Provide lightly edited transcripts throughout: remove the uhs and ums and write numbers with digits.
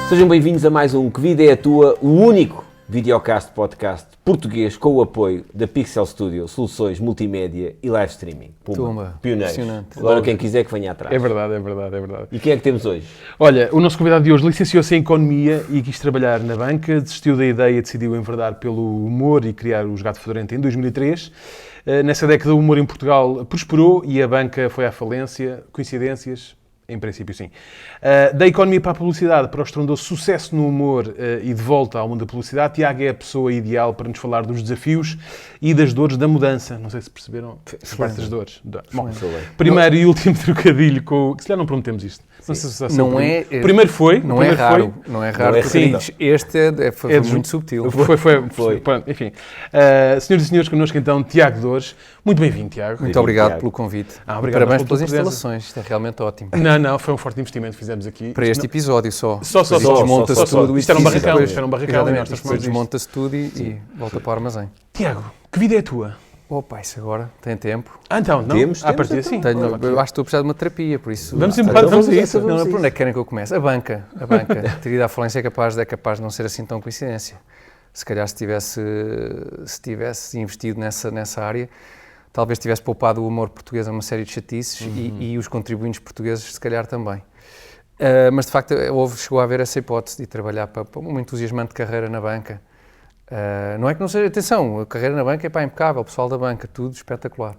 Sejam bem-vindos a mais um Que Vida é a Tua, o único videocast podcast português com o apoio da Pixel Studio, soluções multimédia e live streaming. Pumba, pioneiros. Agora quem quiser que venha atrás. É verdade, é verdade, é verdade. E quem é que temos hoje? Olha, o nosso convidado de hoje licenciou-se em Economia e quis trabalhar na banca, desistiu da ideia e decidiu enverdar pelo humor e criar o Gato Fedorento em 2003. Nessa década o humor em Portugal prosperou e a banca foi à falência. Coincidências? Em princípio, sim. Da economia para a publicidade, para o estrondoso sucesso no humor e de volta ao mundo da publicidade, Tiago é a pessoa ideal para nos falar dos desafios e das dores da mudança. Não sei se perceberam a parte das dores. Bom, primeiro e último trocadilho com o... Se calhar não prometemos isto. Não sei se não é... Primeiro foi... Não é raro. Não é raro. Sim. Este foi muito subtil. Foi. Enfim. Senhoras e senhores, connosco então Tiago Dores. Muito bem-vindo, Tiago. Muito obrigado pelo convite. Obrigado. Parabéns pelas instalações. Isto é realmente ótimo. Não, foi um forte investimento que fizemos aqui. Para este episódio só. Só. Desmonta-se tudo. Isto era um barracão. Depois desmonta-se tudo e volta para o armazém. Tiago, que vida é a tua? Opa, isso agora tem tempo. Então, não? Temos, a partir assim. Eu acho que estou a precisar de uma terapia, por isso... Vamos a isso. Não, por onde é que querem que eu comece? A banca. Ter ido à falência é capaz de não ser assim tão coincidência. Se calhar se tivesse investido nessa área, talvez tivesse poupado o humor português a uma série de chatices e os contribuintes portugueses se calhar também. Mas de facto chegou a haver essa hipótese de trabalhar para uma entusiasmante carreira na banca. Não é que não seja, atenção, a carreira na banca é impecável, o pessoal da banca, tudo espetacular.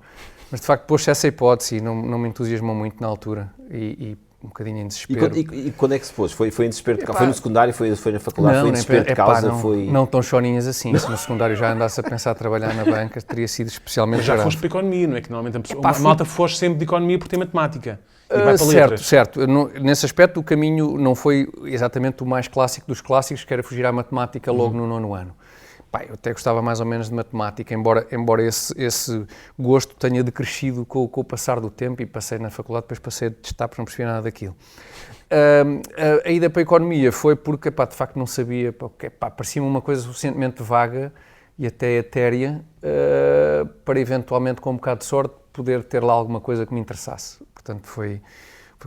Mas de facto pôs-se essa hipótese e não me entusiasmou muito na altura e um bocadinho em desespero. E quando é que se pôs? Foi em desespero de causa? Foi no secundário, foi na faculdade, foi em desespero de causa? Não tão choninhas assim, se no secundário já andasse a pensar a trabalhar na banca, teria sido especialmente já grave. Foste para a economia, não é? Que normalmente a malta foge sempre de economia porque tem matemática. Certo. Nesse aspecto o caminho não foi exatamente o mais clássico dos clássicos, que era fugir à matemática logo no nono ano. Eu até gostava mais ou menos de matemática, embora esse gosto tenha decrescido com o passar do tempo e passei na faculdade, depois passei a testar porque não percebia nada daquilo. A ida para a economia foi porque, de facto, não sabia, parecia-me uma coisa suficientemente vaga e até etérea para eventualmente, com um bocado de sorte, poder ter lá alguma coisa que me interessasse. Portanto, foi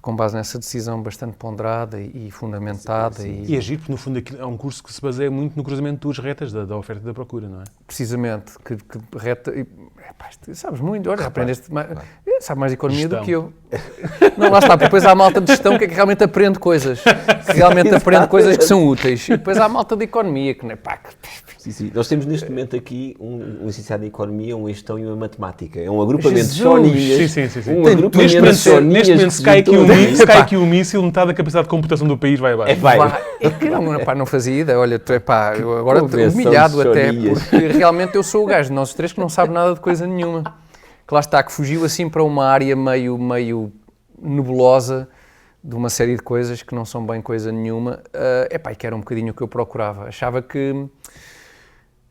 com base nessa decisão bastante ponderada e fundamentada. E agir, porque no fundo é um curso que se baseia muito no cruzamento das retas da oferta e da procura, não é? Precisamente, que reta... sabes muito, olha, aprendeste mais, sabe mais de economia gestão. Do que eu. Não, lá está, depois há a malta de gestão que realmente aprende coisas, que são úteis. E depois há a malta de economia, que não é Sim. Nós temos neste momento aqui um licenciado em Economia, um em Gestão e uma Matemática. É um agrupamento de choninhas. Sim. Um agrupamento de choninhas. Neste momento, se cai aqui um míssil, metade da capacidade de computação do país vai abaixo. É que não fazia ideia. Olha, eu agora estou humilhado até, porque realmente eu sou o gajo de nós três que não sabe nada de coisa nenhuma. Que lá está, que fugiu assim para uma área meio nebulosa de uma série de coisas que não são bem coisa nenhuma. E que era um bocadinho o que eu procurava.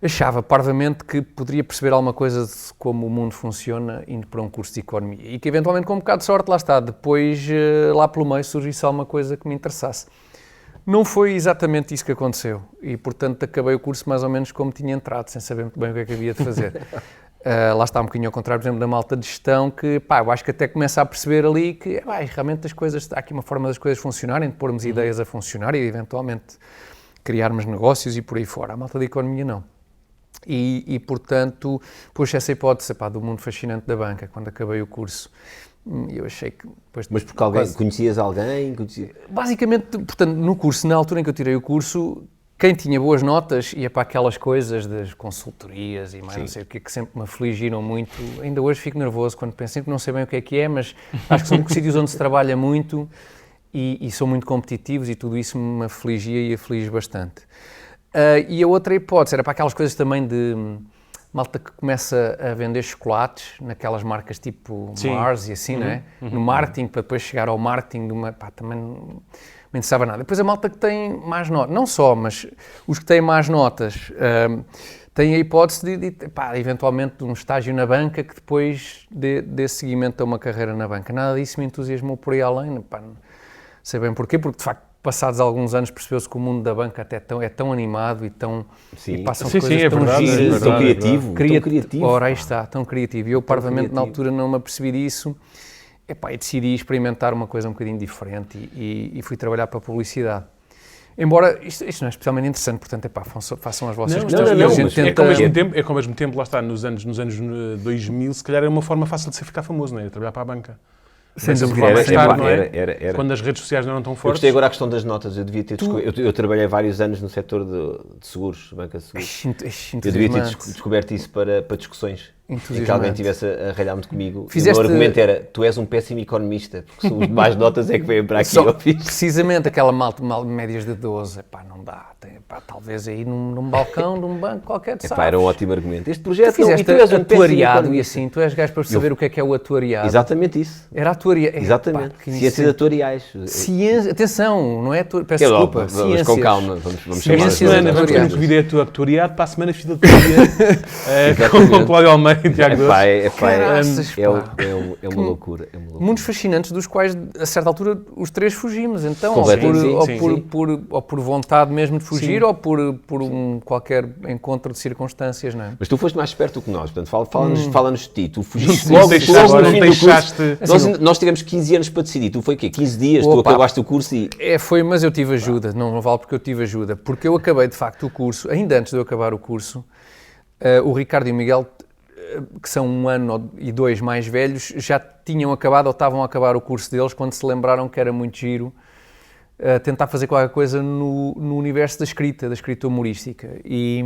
Achava parvamente que poderia perceber alguma coisa de como o mundo funciona indo para um curso de economia e que eventualmente com um bocado de sorte, lá está, depois lá pelo meio surgisse alguma coisa que me interessasse. Não foi exatamente isso que aconteceu e portanto acabei o curso mais ou menos como tinha entrado, sem saber muito bem o que é que havia de fazer. Lá está um bocadinho ao contrário, por exemplo, da malta de gestão que eu acho que até começa a perceber ali que realmente há aqui uma forma das coisas funcionarem, de pormos ideias a funcionar e eventualmente criarmos negócios e por aí fora. A malta de economia não. E portanto, pus essa hipótese do mundo fascinante da banca, quando acabei o curso. Eu achei que... Mas porque conhecias alguém? Basicamente, portanto, no curso, na altura em que eu tirei o curso, quem tinha boas notas ia para aquelas coisas das consultorias e mais não sei o que sempre me afligiram muito. Ainda hoje fico nervoso quando penso, sempre não sei bem o que é, mas acho que são sítios onde se trabalha muito e são muito competitivos e tudo isso me afligia e aflige bastante. E a outra hipótese era para aquelas coisas também de malta que começa a vender chocolates naquelas marcas tipo Mars e assim, não é? No marketing, para depois chegar ao marketing também não me interessava nada. Depois a malta que tem mais notas, não só, mas os que têm mais notas têm a hipótese de eventualmente de um estágio na banca que depois dê seguimento a uma carreira na banca. Nada disso me entusiasmou por aí além, não sei bem porquê, porque de facto passados alguns anos percebeu-se que o mundo da banca até é tão animado e passam coisas tão giras, tão criativo. Ora, aí está, tão criativo. E eu, parvamente, na altura não me apercebi disso. E decidi experimentar uma coisa um bocadinho diferente e fui trabalhar para a publicidade. Embora isto não é especialmente interessante, portanto, façam as vossas questões. não, E a gente mas tenta... é que ao mesmo tempo, lá está, nos anos 2000, se calhar era uma forma fácil de se ficar famoso, não é? Trabalhar para a banca. Sem dúvida. Era. Quando as redes sociais não eram tão Eu fortes. gostei agora a questão das notas. Eu devia ter eu trabalhei vários anos no setor de seguros, banca de seguros. Eu devia ter descoberto isso para discussões. Em que alguém estivesse a ralhar-me comigo. O meu argumento era: tu és um péssimo economista, porque são os mais notas é que vêm para aqui. Precisamente aquela médias de 12, não dá. Talvez aí num balcão de um banco qualquer, sabes? Era um ótimo argumento. Este projeto tu és atuariado e assim, tu és gajo para saber o que é o atuariado. Exatamente isso. Era atuariado. Exatamente. Ciências atuariais. Ciência, atenção, não é peço desculpa. Vamos com calma, vamos chamar Esta semana vamos ter um convidado a tua atuariado, para a semana fiz da atuaria com o Cláudio Almeida e Tiago Doce. É uma loucura. Muitos fascinantes, dos quais, a certa altura, os três fugimos. Então, ou por vontade mesmo de fugir, ou por qualquer encontro de circunstâncias, não é? Mas tu foste mais esperto do que nós, portanto, fala-nos de ti. Tu fugiste logo no fim do curso. Assim, nós tivemos 15 anos para decidir. Tu foi o quê? 15 dias? Tu acabaste o curso e... Mas eu tive ajuda. Não vale porque eu tive ajuda. Porque eu acabei, de facto, o curso, ainda antes de eu acabar o curso, o Ricardo e o Miguel, que são 1 ano e 2 mais velhos, já tinham acabado ou estavam a acabar o curso deles quando se lembraram que era muito giro tentar fazer qualquer coisa no universo da escrita humorística. E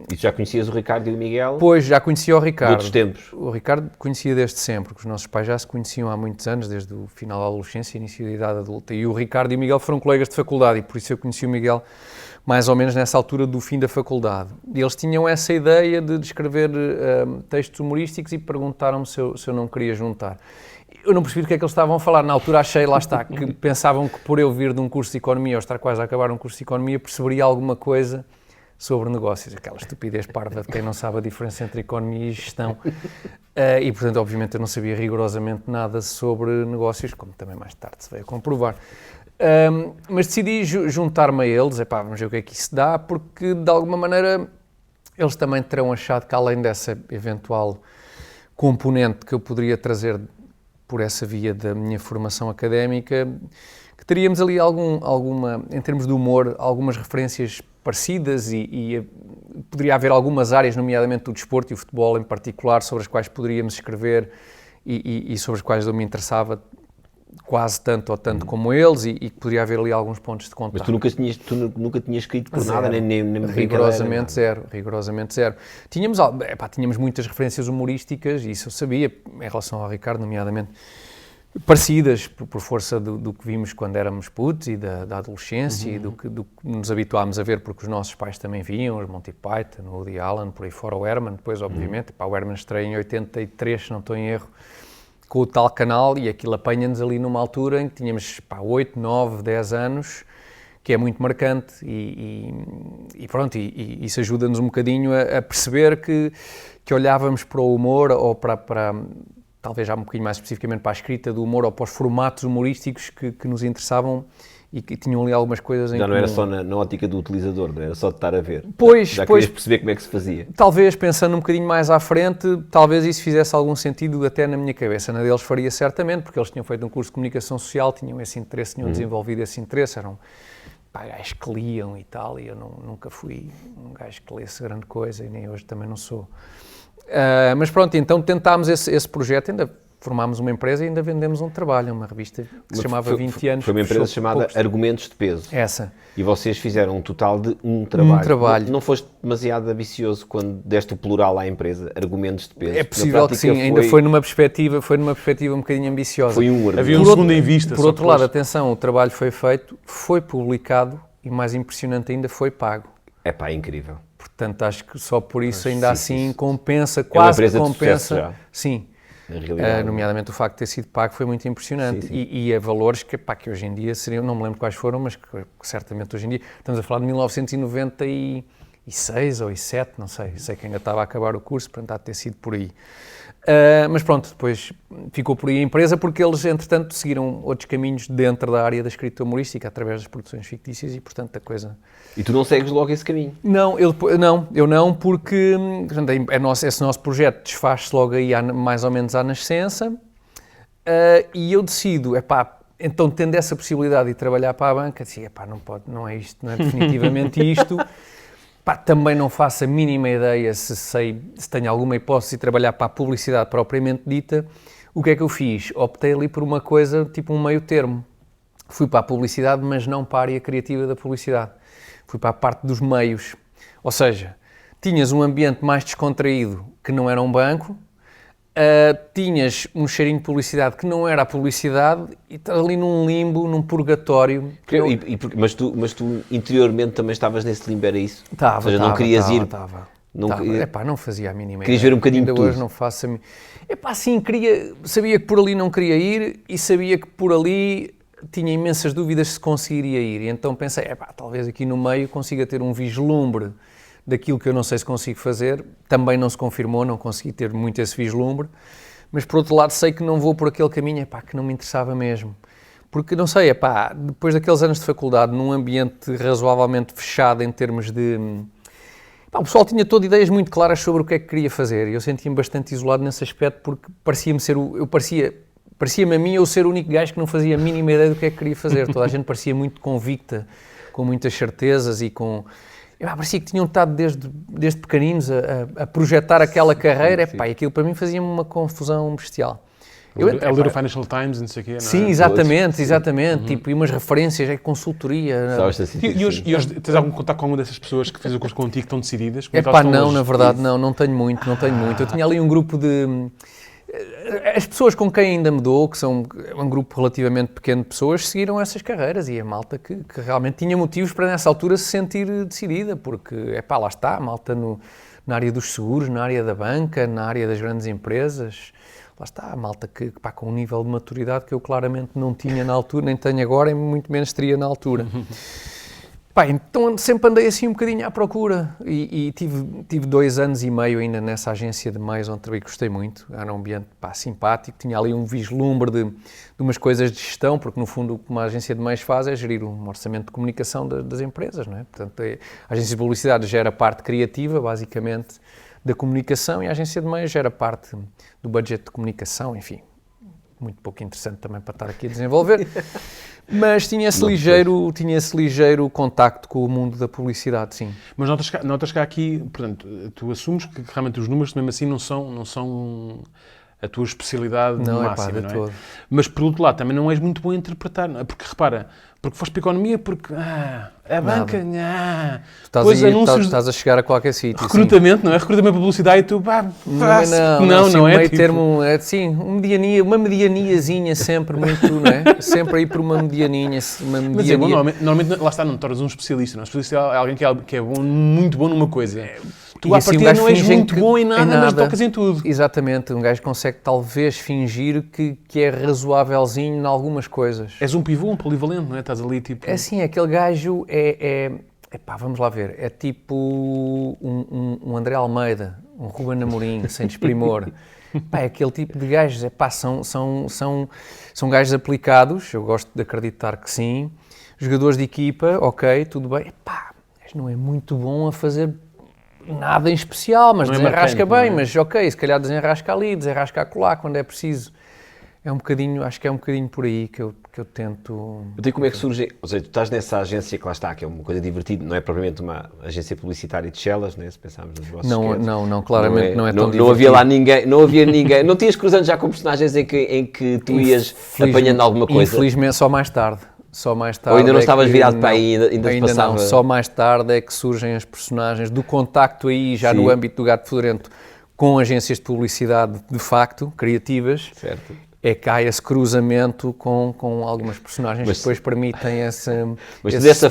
tu já conhecias o Ricardo e o Miguel? Pois, já conhecia o Ricardo. De outros tempos? O Ricardo conhecia desde sempre, porque os nossos pais já se conheciam há muitos anos, desde o final da adolescência e início da idade adulta. E o Ricardo e o Miguel foram colegas de faculdade e por isso eu conheci o Miguel mais ou menos nessa altura do fim da faculdade. E eles tinham essa ideia de escrever textos humorísticos e perguntaram-me se eu não queria juntar. Eu não percebi do que é que eles estavam a falar. Na altura achei, lá está, que pensavam que por eu vir de um curso de Economia ou estar quase a acabar um curso de Economia, perceberia alguma coisa sobre negócios. Aquela estupidez parva de quem não sabe a diferença entre Economia e Gestão. E, portanto, obviamente eu não sabia rigorosamente nada sobre negócios, como também mais tarde se veio a comprovar. Mas decidi juntar-me a eles, vamos ver o que é que isso dá, porque de alguma maneira eles também terão achado que além dessa eventual componente que eu poderia trazer por essa via da minha formação académica, que teríamos ali alguma, em termos de humor, algumas referências parecidas e poderia haver algumas áreas, nomeadamente do desporto e o futebol em particular, sobre as quais poderíamos escrever e sobre as quais eu me interessava quase tanto ou tanto como eles e que poderia haver ali alguns pontos de contato. Mas tu nunca tinhas escrito por nada, nem rigorosamente zero. Tínhamos muitas referências humorísticas, e isso eu sabia, em relação ao Ricardo, nomeadamente, parecidas por força do que vimos quando éramos putos e da adolescência e do que nos habituámos a ver, porque os nossos pais também viam, os Monty Python, o Woody Allen, por aí fora, o Herman, depois, obviamente, o Herman estreia em 83, se não estou em erro, com o tal canal, e aquilo apanha-nos ali numa altura em que tínhamos 8, 9, 10 anos, que é muito marcante e pronto, e isso ajuda-nos um bocadinho a perceber que olhávamos para o humor ou para talvez já um bocadinho mais especificamente para a escrita do humor ou para os formatos humorísticos que nos interessavam e que tinham ali algumas coisas em comum. Já não era só na ótica do utilizador, não era só de estar a ver. Já querias perceber como é que se fazia. Talvez, pensando um bocadinho mais à frente, talvez isso fizesse algum sentido até na minha cabeça. Na deles faria certamente, porque eles tinham feito um curso de comunicação social, tinham esse interesse, tinham desenvolvido esse interesse, eram gajos que liam e tal, e eu nunca fui um gajo que lesse grande coisa, e nem hoje também não sou. Mas pronto, então tentámos esse projeto, ainda formámos uma empresa e ainda vendemos um trabalho, uma revista que se chamava 20 anos. Foi uma empresa chamada Argumentos de Peso. Essa. E vocês fizeram um total de um trabalho. Um trabalho. Não foste demasiado ambicioso quando deste o plural à empresa, Argumentos de Peso? É possível que sim, ainda foi numa perspectiva um bocadinho ambiciosa. Foi um argumento. Havia um segundo em vista. Por outro lado, atenção, o trabalho foi feito, foi publicado e, mais impressionante ainda, foi pago. Incrível. Portanto, acho que só por isso ainda assim compensa, quase que compensa. Sim. Nomeadamente o facto de ter sido pago foi muito impressionante. Sim. E a valores que hoje em dia seriam, não me lembro quais foram, mas que certamente hoje em dia, estamos a falar de 1996 ou 97, não sei que ainda estava a acabar o curso, portanto há de ter sido por aí. Mas pronto, depois ficou por aí a empresa porque eles, entretanto, seguiram outros caminhos dentro da área da escrita humorística, através das produções fictícias e, portanto, a coisa... E tu não segues logo esse caminho? Não, eu não, porque esse nosso projeto desfaz-se logo aí mais ou menos à nascença, e eu decido, Então, tendo essa possibilidade de trabalhar para a banca, disse, não pode, não é isto, não é definitivamente isto. Também não faço a mínima ideia se tenho alguma hipótese de trabalhar para a publicidade propriamente dita. O que é que eu fiz? Optei ali por uma coisa, tipo um meio termo. Fui para a publicidade, mas não para a área criativa da publicidade. Fui para a parte dos meios. Ou seja, tinhas um ambiente mais descontraído que não era um banco, tinhas um cheirinho de publicidade que não era a publicidade e estás ali num limbo, num purgatório. Mas tu interiormente também estavas nesse limbo, era isso? Estava, ou seja, não querias ir... Não fazia a mínima Querias ver um bocadinho de tudo? Ainda hoje não faço sim, sabia que por ali não queria ir e sabia que por ali tinha imensas dúvidas se conseguiria ir. E então pensei, talvez aqui no meio consiga ter um vislumbre daquilo que eu não sei se consigo fazer. Também não se confirmou, não consegui ter muito esse vislumbre, mas por outro lado sei que não vou por aquele caminho, que não me interessava mesmo. Porque, não sei, depois daqueles anos de faculdade, num ambiente razoavelmente fechado em termos de... o pessoal tinha todo ideias muito claras sobre o que é que queria fazer e eu sentia-me bastante isolado nesse aspecto porque parecia-me a mim eu ser o único gajo que não fazia a mínima ideia do que é que queria fazer. Toda a gente parecia muito convicta, com muitas certezas e com... parecia que tinham estado desde pequeninos a projetar aquela carreira, e aquilo para mim fazia-me uma confusão bestial. A ler o Financial Times e não sei o quê, não é? Sim, exatamente, e umas referências, consultoria. E hoje tens algum contato com alguma dessas pessoas que fez o curso contigo que estão decididas? Não, na verdade não tenho muito. Eu tinha ali um grupo de... As pessoas com quem ainda me dou, que são um grupo relativamente pequeno de pessoas, seguiram essas carreiras e a malta que realmente tinha motivos para nessa altura se sentir decidida, porque, lá está, a malta na área dos seguros, na área da banca, na área das grandes empresas, lá está, a malta que com um nível de maturidade que eu claramente não tinha na altura, nem tenho agora e muito menos teria na altura. Então sempre andei assim um bocadinho à procura e tive 2 anos e meio ainda nessa agência de meios onde trabalhei, gostei muito, era um ambiente simpático, tinha ali um vislumbre de umas coisas de gestão, porque no fundo o que uma agência de meios faz é gerir um orçamento de comunicação das empresas, não é? Portanto, a agência de publicidade gera a parte criativa, basicamente, da comunicação e a agência de meios gera parte do budget de comunicação, enfim, muito pouco interessante também para estar aqui a desenvolver. Mas tinha esse ligeiro contacto com o mundo da publicidade, sim. Mas notas que há aqui, portanto, tu assumes que realmente os números mesmo assim não são a tua especialidade máxima, não é? Todo. Mas por outro lado também não és muito bom a interpretar, não é? Porque repara, porque foste para a economia, porque a banca, estás a chegar a qualquer sítio. Recrutamento, não é? Recrutamento para publicidade e tu, não é? Termo, é assim, uma medianiazinha sempre muito, não é? Sempre aí por uma medianinha. Mas é bom, normalmente lá está, não te tornas um especialista, não é? Especialista é alguém que é bom, muito bom numa coisa. Tu, à partida, não és muito bom em nada, mas tocas em tudo. Exatamente. Um gajo consegue, talvez, fingir que é razoávelzinho em algumas coisas. És um pivô, um polivalente, não é? Estás ali, tipo... É assim, aquele gajo vamos lá ver, é tipo um André Almeida, um Ruben Amorim, sem desprimor. É aquele tipo de gajos, são gajos aplicados, eu gosto de acreditar que sim. Jogadores de equipa, ok, tudo bem. Não é muito bom a fazer... nada em especial, mas desenrasca bem, mas ok, se calhar desenrasca ali, desenrasca acolá, quando é preciso. Acho que é um bocadinho por aí que eu tento... Então como é que surge, ou seja, tu estás nessa agência que lá está, que é uma coisa divertida, não é propriamente uma agência publicitária de chelas, né, se pensarmos nos vossos sketches. Não, claramente não é tão divertido. Não havia lá ninguém, não tinhas cruzando já com personagens em que tu ias apanhando alguma coisa? Infelizmente, só mais tarde. Ou ainda não estavas virado para aí, ainda passava... Não, só mais tarde é que surgem as personagens do contacto aí, já no âmbito do Gato Fedorento, com agências de publicidade, de facto, criativas. Certo. É que há esse cruzamento com algumas personagens que depois permitem esse Mas dessa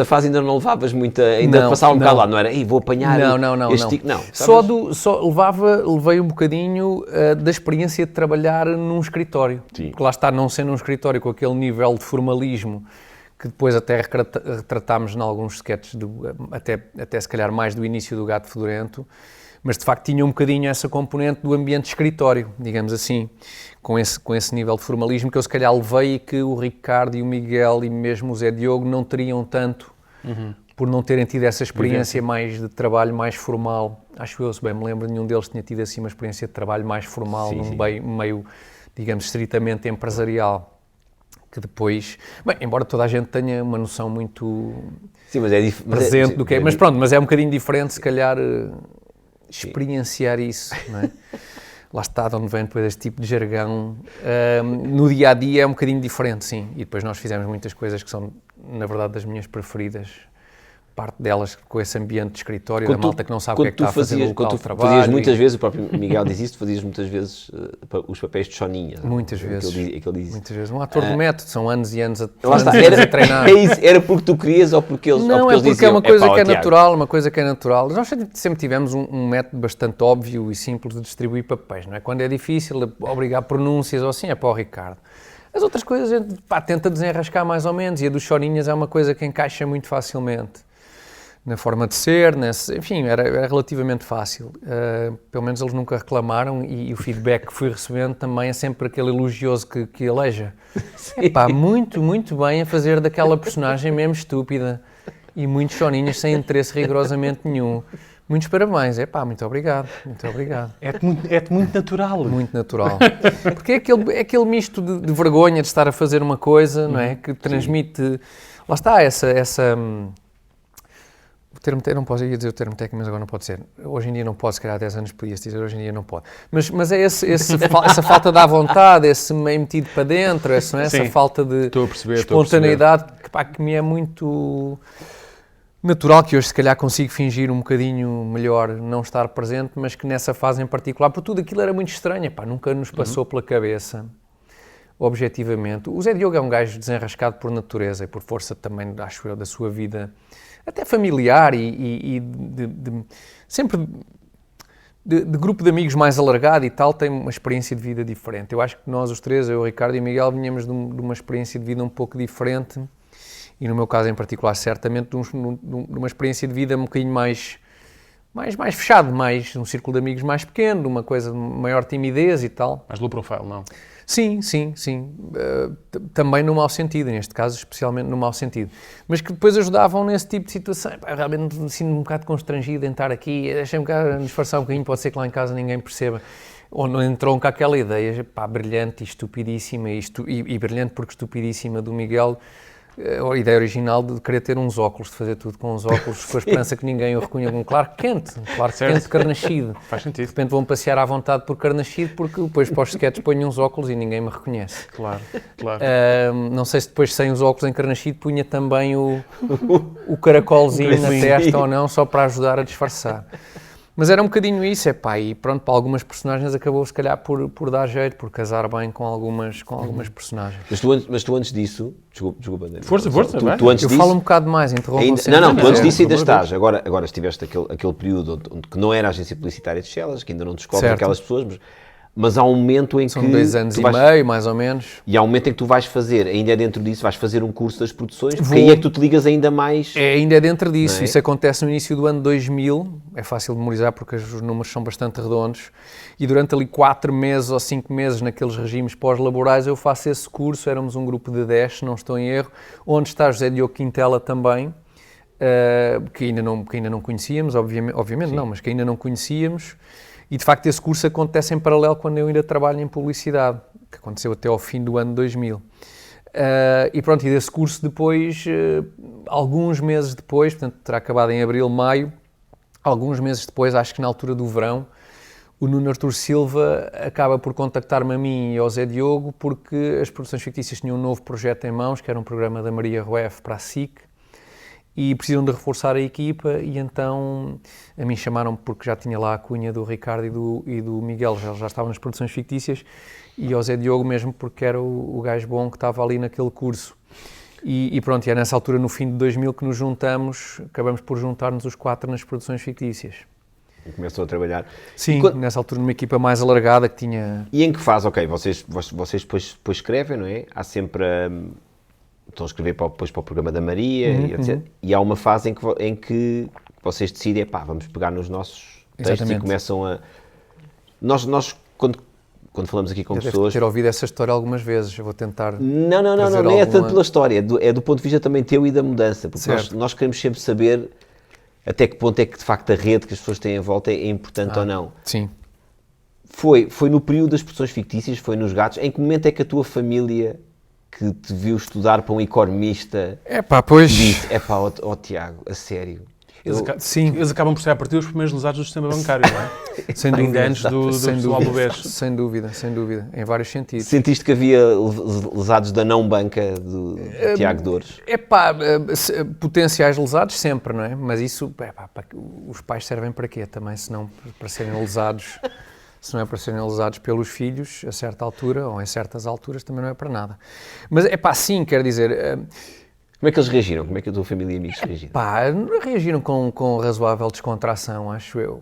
fase ainda não levavas muita... Ainda passava um bocado lá, não era? Vou apanhar este... Levei um bocadinho da experiência de trabalhar num escritório. Sim. Porque lá está, não sendo um escritório com aquele nível de formalismo que depois até retratámos em alguns sketches, até se calhar mais do início do Gato Fedorento, mas de facto tinha um bocadinho essa componente do ambiente de escritório, digamos assim, com esse nível de formalismo que eu se calhar levei e que o Ricardo e o Miguel e mesmo o Zé Diogo não teriam tanto, por não terem tido essa experiência mais de trabalho mais formal. Acho eu, se bem me lembro, nenhum deles tinha tido assim uma experiência de trabalho mais formal, num meio, digamos, estritamente empresarial. que depois... Bem, embora toda a gente tenha uma noção muito sim, mas presente do que é... Mas pronto, mas é um bocadinho diferente, se calhar, experienciar isso, não é? Lá está, de onde vem depois este tipo de jargão. No dia-a-dia é um bocadinho diferente, sim. E depois nós fizemos muitas coisas que são, na verdade, das minhas preferidas. Parte delas com esse ambiente de escritório, da malta que não sabe o que é que está a fazer no local de trabalho. Fazias muitas vezes, o próprio Miguel diz isso, fazias muitas vezes os papéis de choninha. Muitas vezes. Muitas vezes. Um ator de método, são anos e anos a treinar. Era porque tu querias ou porque eles não, ou porque é porque diziam, é uma coisa que é natural, uma coisa que é natural. Nós sempre tivemos um método bastante óbvio e simples de distribuir papéis, não é? Quando é difícil, obrigar pronúncias ou assim, é para o Ricardo. As outras coisas a gente tenta desenrascar mais ou menos, e a dos choninhas é uma coisa que encaixa muito facilmente. Na forma de ser, enfim, era relativamente fácil. Pelo menos eles nunca reclamaram e o feedback que fui recebendo também é sempre aquele elogioso que aleija. Epá, muito, muito bem a fazer daquela personagem mesmo estúpida e muitos choninhas sem interesse rigorosamente nenhum. Muitos parabéns, muito obrigado, muito obrigado. É-te muito natural. Muito natural. Porque é aquele misto de vergonha de estar a fazer uma coisa, não é? Que transmite, lá está, essa o termo, eu não posso ir dizer o termo técnico, mas agora não pode ser. Hoje em dia não pode, se calhar há 10 anos podia-se dizer, hoje em dia não pode. Mas é essa falta de à vontade, esse meio metido para dentro, essa falta de espontaneidade que me é muito natural, que hoje se calhar consigo fingir um bocadinho melhor não estar presente, mas que nessa fase em particular, por tudo aquilo era muito estranho, nunca nos passou pela cabeça, objetivamente. O Zé Diogo é um gajo desenrascado por natureza e por força também, acho eu, da sua vida até familiar e sempre de grupo de amigos mais alargado e tal, tem uma experiência de vida diferente. Eu acho que nós os três, eu, o Ricardo e o Miguel, vinhamos de uma experiência de vida um pouco diferente e no meu caso em particular, certamente, de uma experiência de vida um bocadinho mais fechado, mais um círculo de amigos mais pequeno, uma coisa de maior timidez e tal. Mais low profile, não? Sim. Também no mau sentido, neste caso, especialmente no mau sentido. Mas que depois ajudavam nesse tipo de situação. Realmente me sinto um bocado constrangido em estar aqui, deixei-me cá disfarçar um bocadinho, pode ser que lá em casa ninguém perceba. Ou não entrou com aquela ideia, brilhante e estupidíssima, e brilhante porque estupidíssima do Miguel, a ideia original de querer ter uns óculos, de fazer tudo com uns óculos, com a esperança que ninguém o reconheça como Clark Kent Carnascido. Faz sentido. De repente vão passear à vontade por Carnascido, porque depois para os sketches ponho uns óculos e ninguém me reconhece. Claro. Não sei se depois sem os óculos em Carnascido punha também o caracolzinho na testa ou não, só para ajudar a disfarçar. Mas era um bocadinho isso, e pronto, para algumas personagens acabou se calhar por dar jeito, por casar bem com algumas personagens. Mas tu antes disso, desculpa. Força, tu antes eu disso, falo um bocado mais, interrompo sempre. Não, tu antes disso ainda estás, agora estiveste aquele período onde que não era a agência publicitária de Chelas, que ainda não descobre aquelas pessoas, mas há um momento em que... São 2 anos e meio, mais ou menos. E há um momento em que tu vais fazer, ainda é dentro disso, vais fazer um curso das produções, porque aí é que tu te ligas ainda mais... Ainda é dentro disso, isso acontece no início do ano 2000, é fácil de memorizar porque os números são bastante redondos, e durante ali 4 meses ou 5 meses naqueles regimes pós-laborais eu faço esse curso, éramos um grupo de 10, se não estou em erro, onde está José Diogo Quintela também, que ainda não conhecíamos, obviamente não, mas que ainda não conhecíamos. E, de facto, esse curso acontece em paralelo quando eu ainda trabalho em publicidade, que aconteceu até ao fim do ano 2000. E pronto, e desse curso depois, alguns meses depois, portanto, terá acabado em abril, maio, alguns meses depois, acho que na altura do verão, o Nuno Artur Silva acaba por contactar-me a mim e ao Zé Diogo, porque as produções fictícias tinham um novo projeto em mãos, que era um programa da Maria Rueff para a SIC, e precisam de reforçar a equipa, e então a mim chamaram-me porque já tinha lá a cunha do Ricardo e do Miguel, já estavam nas produções fictícias, e ao Zé Diogo mesmo porque era o gajo bom que estava ali naquele curso. E pronto, e é nessa altura, no fim de 2000, que nos juntamos, acabamos por juntar-nos os 4 nas produções fictícias. E começou a trabalhar. Sim, nessa altura numa equipa mais alargada que tinha... E em que fase, vocês depois escrevem, não é? Há sempre... Estão a escrever depois para o programa da Maria, e etc. E há uma fase em que vocês decidem, vamos pegar nos nossos textos. Exatamente. E começam a... Nós quando falamos aqui com pessoas... Deve ter ouvido essa história algumas vezes, eu vou tentar... Não é tanto pela história, é do ponto de vista também teu e da mudança, porque nós queremos sempre saber até que ponto é que de facto a rede que as pessoas têm à volta é importante ou não. Sim. Foi no período das produções fictícias, foi nos Gatos, em que momento é que a tua família que te viu estudar para um economista pois... e disse, Tiago, a sério. Eles acabam por ser a partir dos primeiros lesados do sistema bancário, não é? Sem dúvida. Antes do pessoal do BES. Sem dúvida, em vários sentidos. Sentiste que havia lesados da não-banca do Tiago Dores? Potenciais lesados sempre, não é? Mas isso, os pais servem para quê também, se não para serem lesados... Se não é para serem lesados pelos filhos, a certa altura, ou em certas alturas, também não é para nada. Mas, sim, quer dizer... Como é que eles reagiram? Como é que a tua família e amigos reagiram? Reagiram com razoável descontração, acho eu.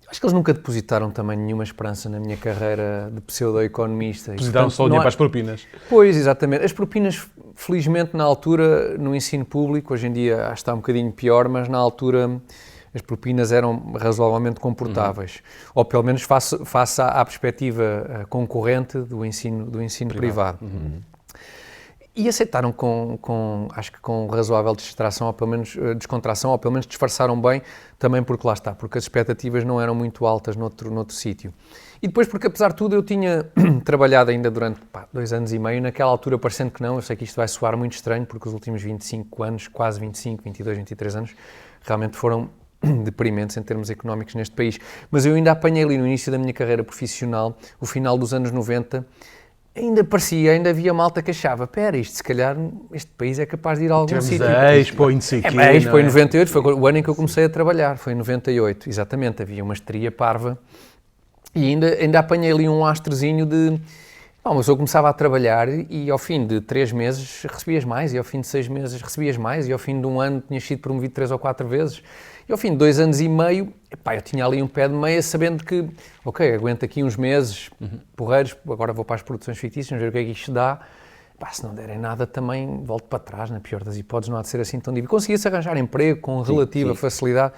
Acho que eles nunca depositaram também nenhuma esperança na minha carreira de pseudo-economista. Depositaram só o dinheiro para as propinas. Pois, exatamente. As propinas, felizmente, na altura, no ensino público, hoje em dia acho que está um bocadinho pior, mas na altura... As propinas eram razoavelmente comportáveis, ou pelo menos face à perspectiva concorrente do ensino privado. E aceitaram acho que com razoável descontração, ou pelo menos disfarçaram bem, também porque lá está, porque as expectativas não eram muito altas noutro sítio. E depois porque, apesar de tudo, eu tinha trabalhado ainda durante 2 anos e meio, naquela altura parecendo que não, eu sei que isto vai soar muito estranho, porque os últimos 25 anos, quase 25, 22, 23 anos, realmente foram deprimentes em termos económicos neste país. Mas eu ainda apanhei ali no início da minha carreira profissional, o final dos anos 90, ainda havia malta que achava, isto se calhar este país é capaz de ir a algum sítio. A Expo em sei quê, a Expo em 98, foi o ano em que eu comecei a trabalhar, foi em 98, exatamente, havia uma histeria parva e ainda apanhei ali um lastrezinho de... Uma pessoa começava a trabalhar e ao fim de 3 meses recebias mais, e ao fim de 6 meses recebias mais, e ao fim de 1 ano tinhas sido promovido 3 ou 4 vezes. E ao fim de 2 anos e meio, eu tinha ali um pé de meia sabendo que, aguento aqui uns meses, porreiros, agora vou para as produções fictícias, vamos ver o que é que isto dá. Se não derem nada também volto para trás, na pior das hipóteses, não há de ser assim tão difícil. Conseguia-se arranjar emprego com relativa facilidade.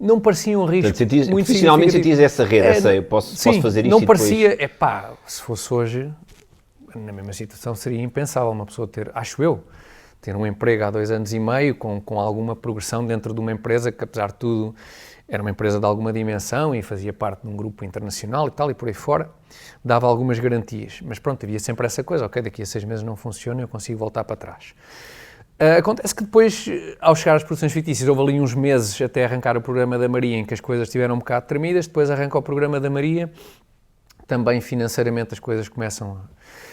Não parecia um risco muito profissionalmente sentias essa rede, eu posso fazer isto não parecia, se fosse hoje, na mesma situação seria impensável uma pessoa ter um emprego há 2 anos e meio com alguma progressão dentro de uma empresa que, apesar de tudo, era uma empresa de alguma dimensão e fazia parte de um grupo internacional e tal, e por aí fora, dava algumas garantias. Mas pronto, havia sempre essa coisa, daqui a 6 meses não funciona, eu consigo voltar para trás. Acontece que depois, ao chegar às produções fictícias, houve ali uns meses até arrancar o programa da Maria em que as coisas estiveram um bocado tremidas, depois arranca o programa da Maria, também financeiramente as coisas começam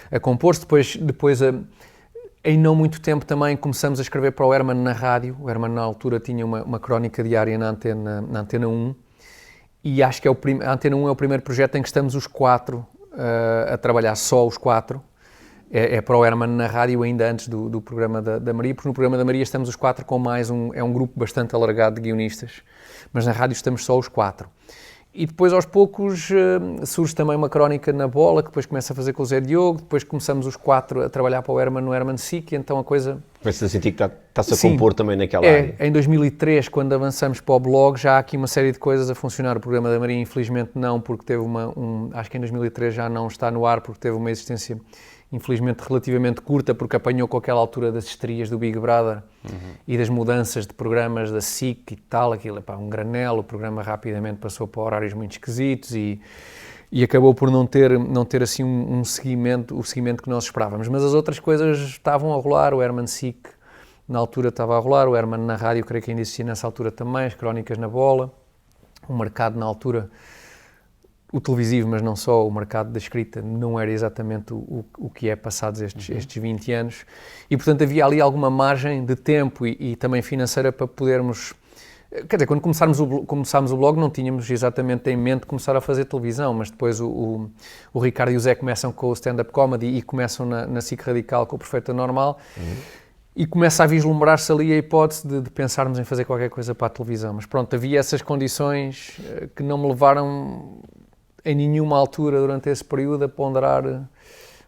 a compor-se, depois em não muito tempo também começamos a escrever para o Herman na rádio. O Herman na altura tinha uma crónica diária na Antena 1 e acho que a Antena 1 é o primeiro projeto em que estamos os 4 a trabalhar, só os 4. É para o Herman na rádio ainda antes do programa da Maria, porque no programa da Maria estamos os 4 com mais é um grupo bastante alargado de guionistas, mas na rádio estamos só os 4. E depois, aos poucos, surge também uma crónica na Bola, que depois começa a fazer com o Zé Diogo, depois começamos os 4 a trabalhar para o Herman no Herman SIC, então a coisa... Começa a sentir que está-se a compor também naquela área. Em 2003, quando avançamos para o blog, já há aqui uma série de coisas a funcionar. O programa da Maria, infelizmente, não, porque teve acho que em 2003 já não está no ar, porque teve uma existência... infelizmente relativamente curta, porque apanhou com aquela altura das histerias do Big Brother e das mudanças de programas da SIC e tal, aquilo um granelo, o programa rapidamente passou para horários muito esquisitos e acabou por não ter assim o seguimento que nós esperávamos, mas as outras coisas estavam a rolar, o Herman SIC na altura estava a rolar, o Herman na rádio creio que ainda existia nessa altura também, as crónicas na Bola, o mercado na altura... O televisivo, mas não só, o mercado da escrita não era exatamente o que é passados estes 20 anos e, portanto, havia ali alguma margem de tempo e também financeira para podermos... Quer dizer, quando começámos o blog não tínhamos exatamente em mente começar a fazer televisão, mas depois o Ricardo e o Zé começam com o stand-up comedy e começam na SIC Radical com o Perfeito Normal e começa a vislumbrar-se ali a hipótese de pensarmos em fazer qualquer coisa para a televisão. Mas pronto, havia essas condições que não me levaram... em nenhuma altura durante esse período a ponderar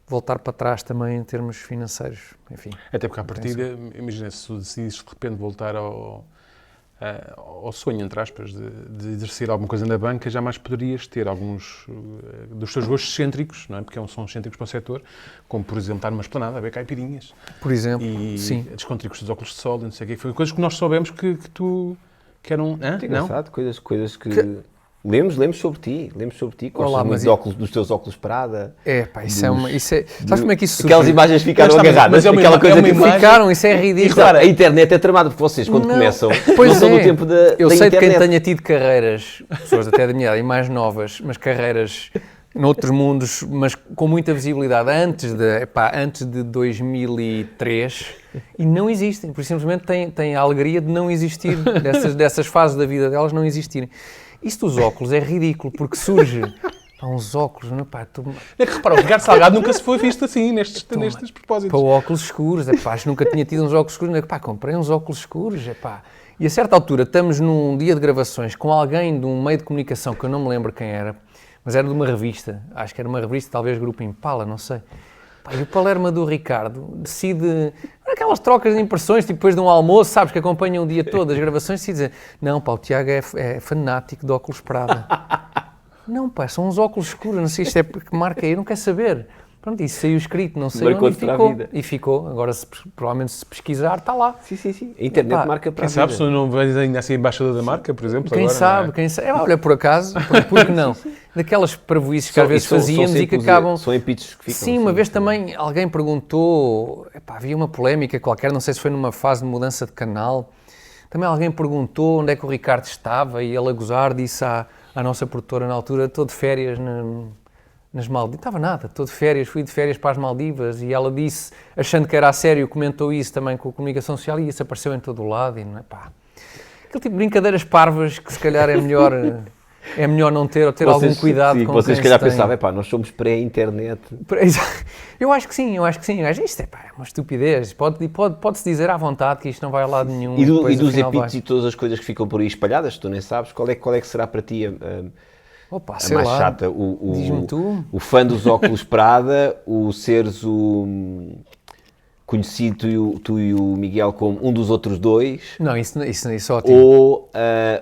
voltar para trás também em termos financeiros, enfim. Até porque à partida, imagina, se tu decidires de repente voltar ao sonho, entre aspas, de exercer alguma coisa na banca, jamais poderias ter alguns dos teus gostos excêntricos, não é? Porque são excêntricos para o setor, como por exemplo estar numa esplanada a ver caipirinhas. Por exemplo, sim. Descontricos dos óculos de sol, não sei o quê. Foi coisas que nós soubemos que eram... Engraçado, coisas que... Lemos sobre ti, Olá, mas dos teus óculos Prada. Sabes como é que isso surge? Aquelas imagens ficaram agarradas, aquela coisa que ficaram, isso é ridículo. E claro, a internet é tramada, porque vocês quando começam, pois não são do tempo da internet. Eu sei de quem tenha tido carreiras, pessoas até da minha idade e mais novas, mas carreiras noutros mundos, mas com muita visibilidade antes de 2003 e não existem, por simplesmente têm a alegria de não existir, dessas fases da vida delas não existirem. Isto dos óculos é ridículo, porque surge... Há uns óculos, não é? É que repara, o Ricardo Salgado nunca se foi visto assim, nestes propósitos. Para óculos escuros, acho que nunca tinha tido uns óculos escuros, comprei uns óculos escuros, E a certa altura, estamos num dia de gravações com alguém de um meio de comunicação, que eu não me lembro quem era, mas era de uma revista, acho que era uma revista, talvez Grupo Impala, não sei. E o Palerma do Ricardo decide, aquelas trocas de impressões, tipo depois de um almoço, sabes, que acompanham o dia todo as gravações, decide dizer, não, o Tiago é fanático de óculos Prada. Não, são uns óculos escuros, não sei, isto é porque marca aí, eu não quero saber. Pronto, isso saiu escrito, não sei onde, e ficou. Agora, provavelmente, se pesquisar, está lá. Sim. A internet marca para a vida. Quem sabe, se não vens ainda assim embaixador da marca, por exemplo? Quem sabe. Olha, por acaso, porque não? Daquelas parvoíces que às vezes fazíamos e que acabam... São epitos que ficam. Sim, uma vez também alguém perguntou, havia uma polémica qualquer, não sei se foi numa fase de mudança de canal, também alguém perguntou onde é que o Ricardo estava e ele a gozar disse à nossa produtora na altura, estou de férias nas Maldivas, estava nada, estou de férias, fui de férias para as Maldivas e ela disse, achando que era a sério, comentou isso também com a comunicação social e isso apareceu em todo o lado e não é aquele tipo de brincadeiras parvas que se calhar é melhor não ter ou ter algum cuidado com vocês se calhar pensavam, nós somos pré-internet. Eu acho que sim, isto é uma estupidez, pode-se dizer à vontade que isto não vai a lado nenhum. E dos epítetos e todas as coisas que ficam por aí espalhadas, tu nem sabes, qual é que será para ti a mais chata? Diz-me tu. O fã dos óculos Prada, o seres conhecido tu e o Miguel como um dos outros dois. Não, isso é ótimo. Ou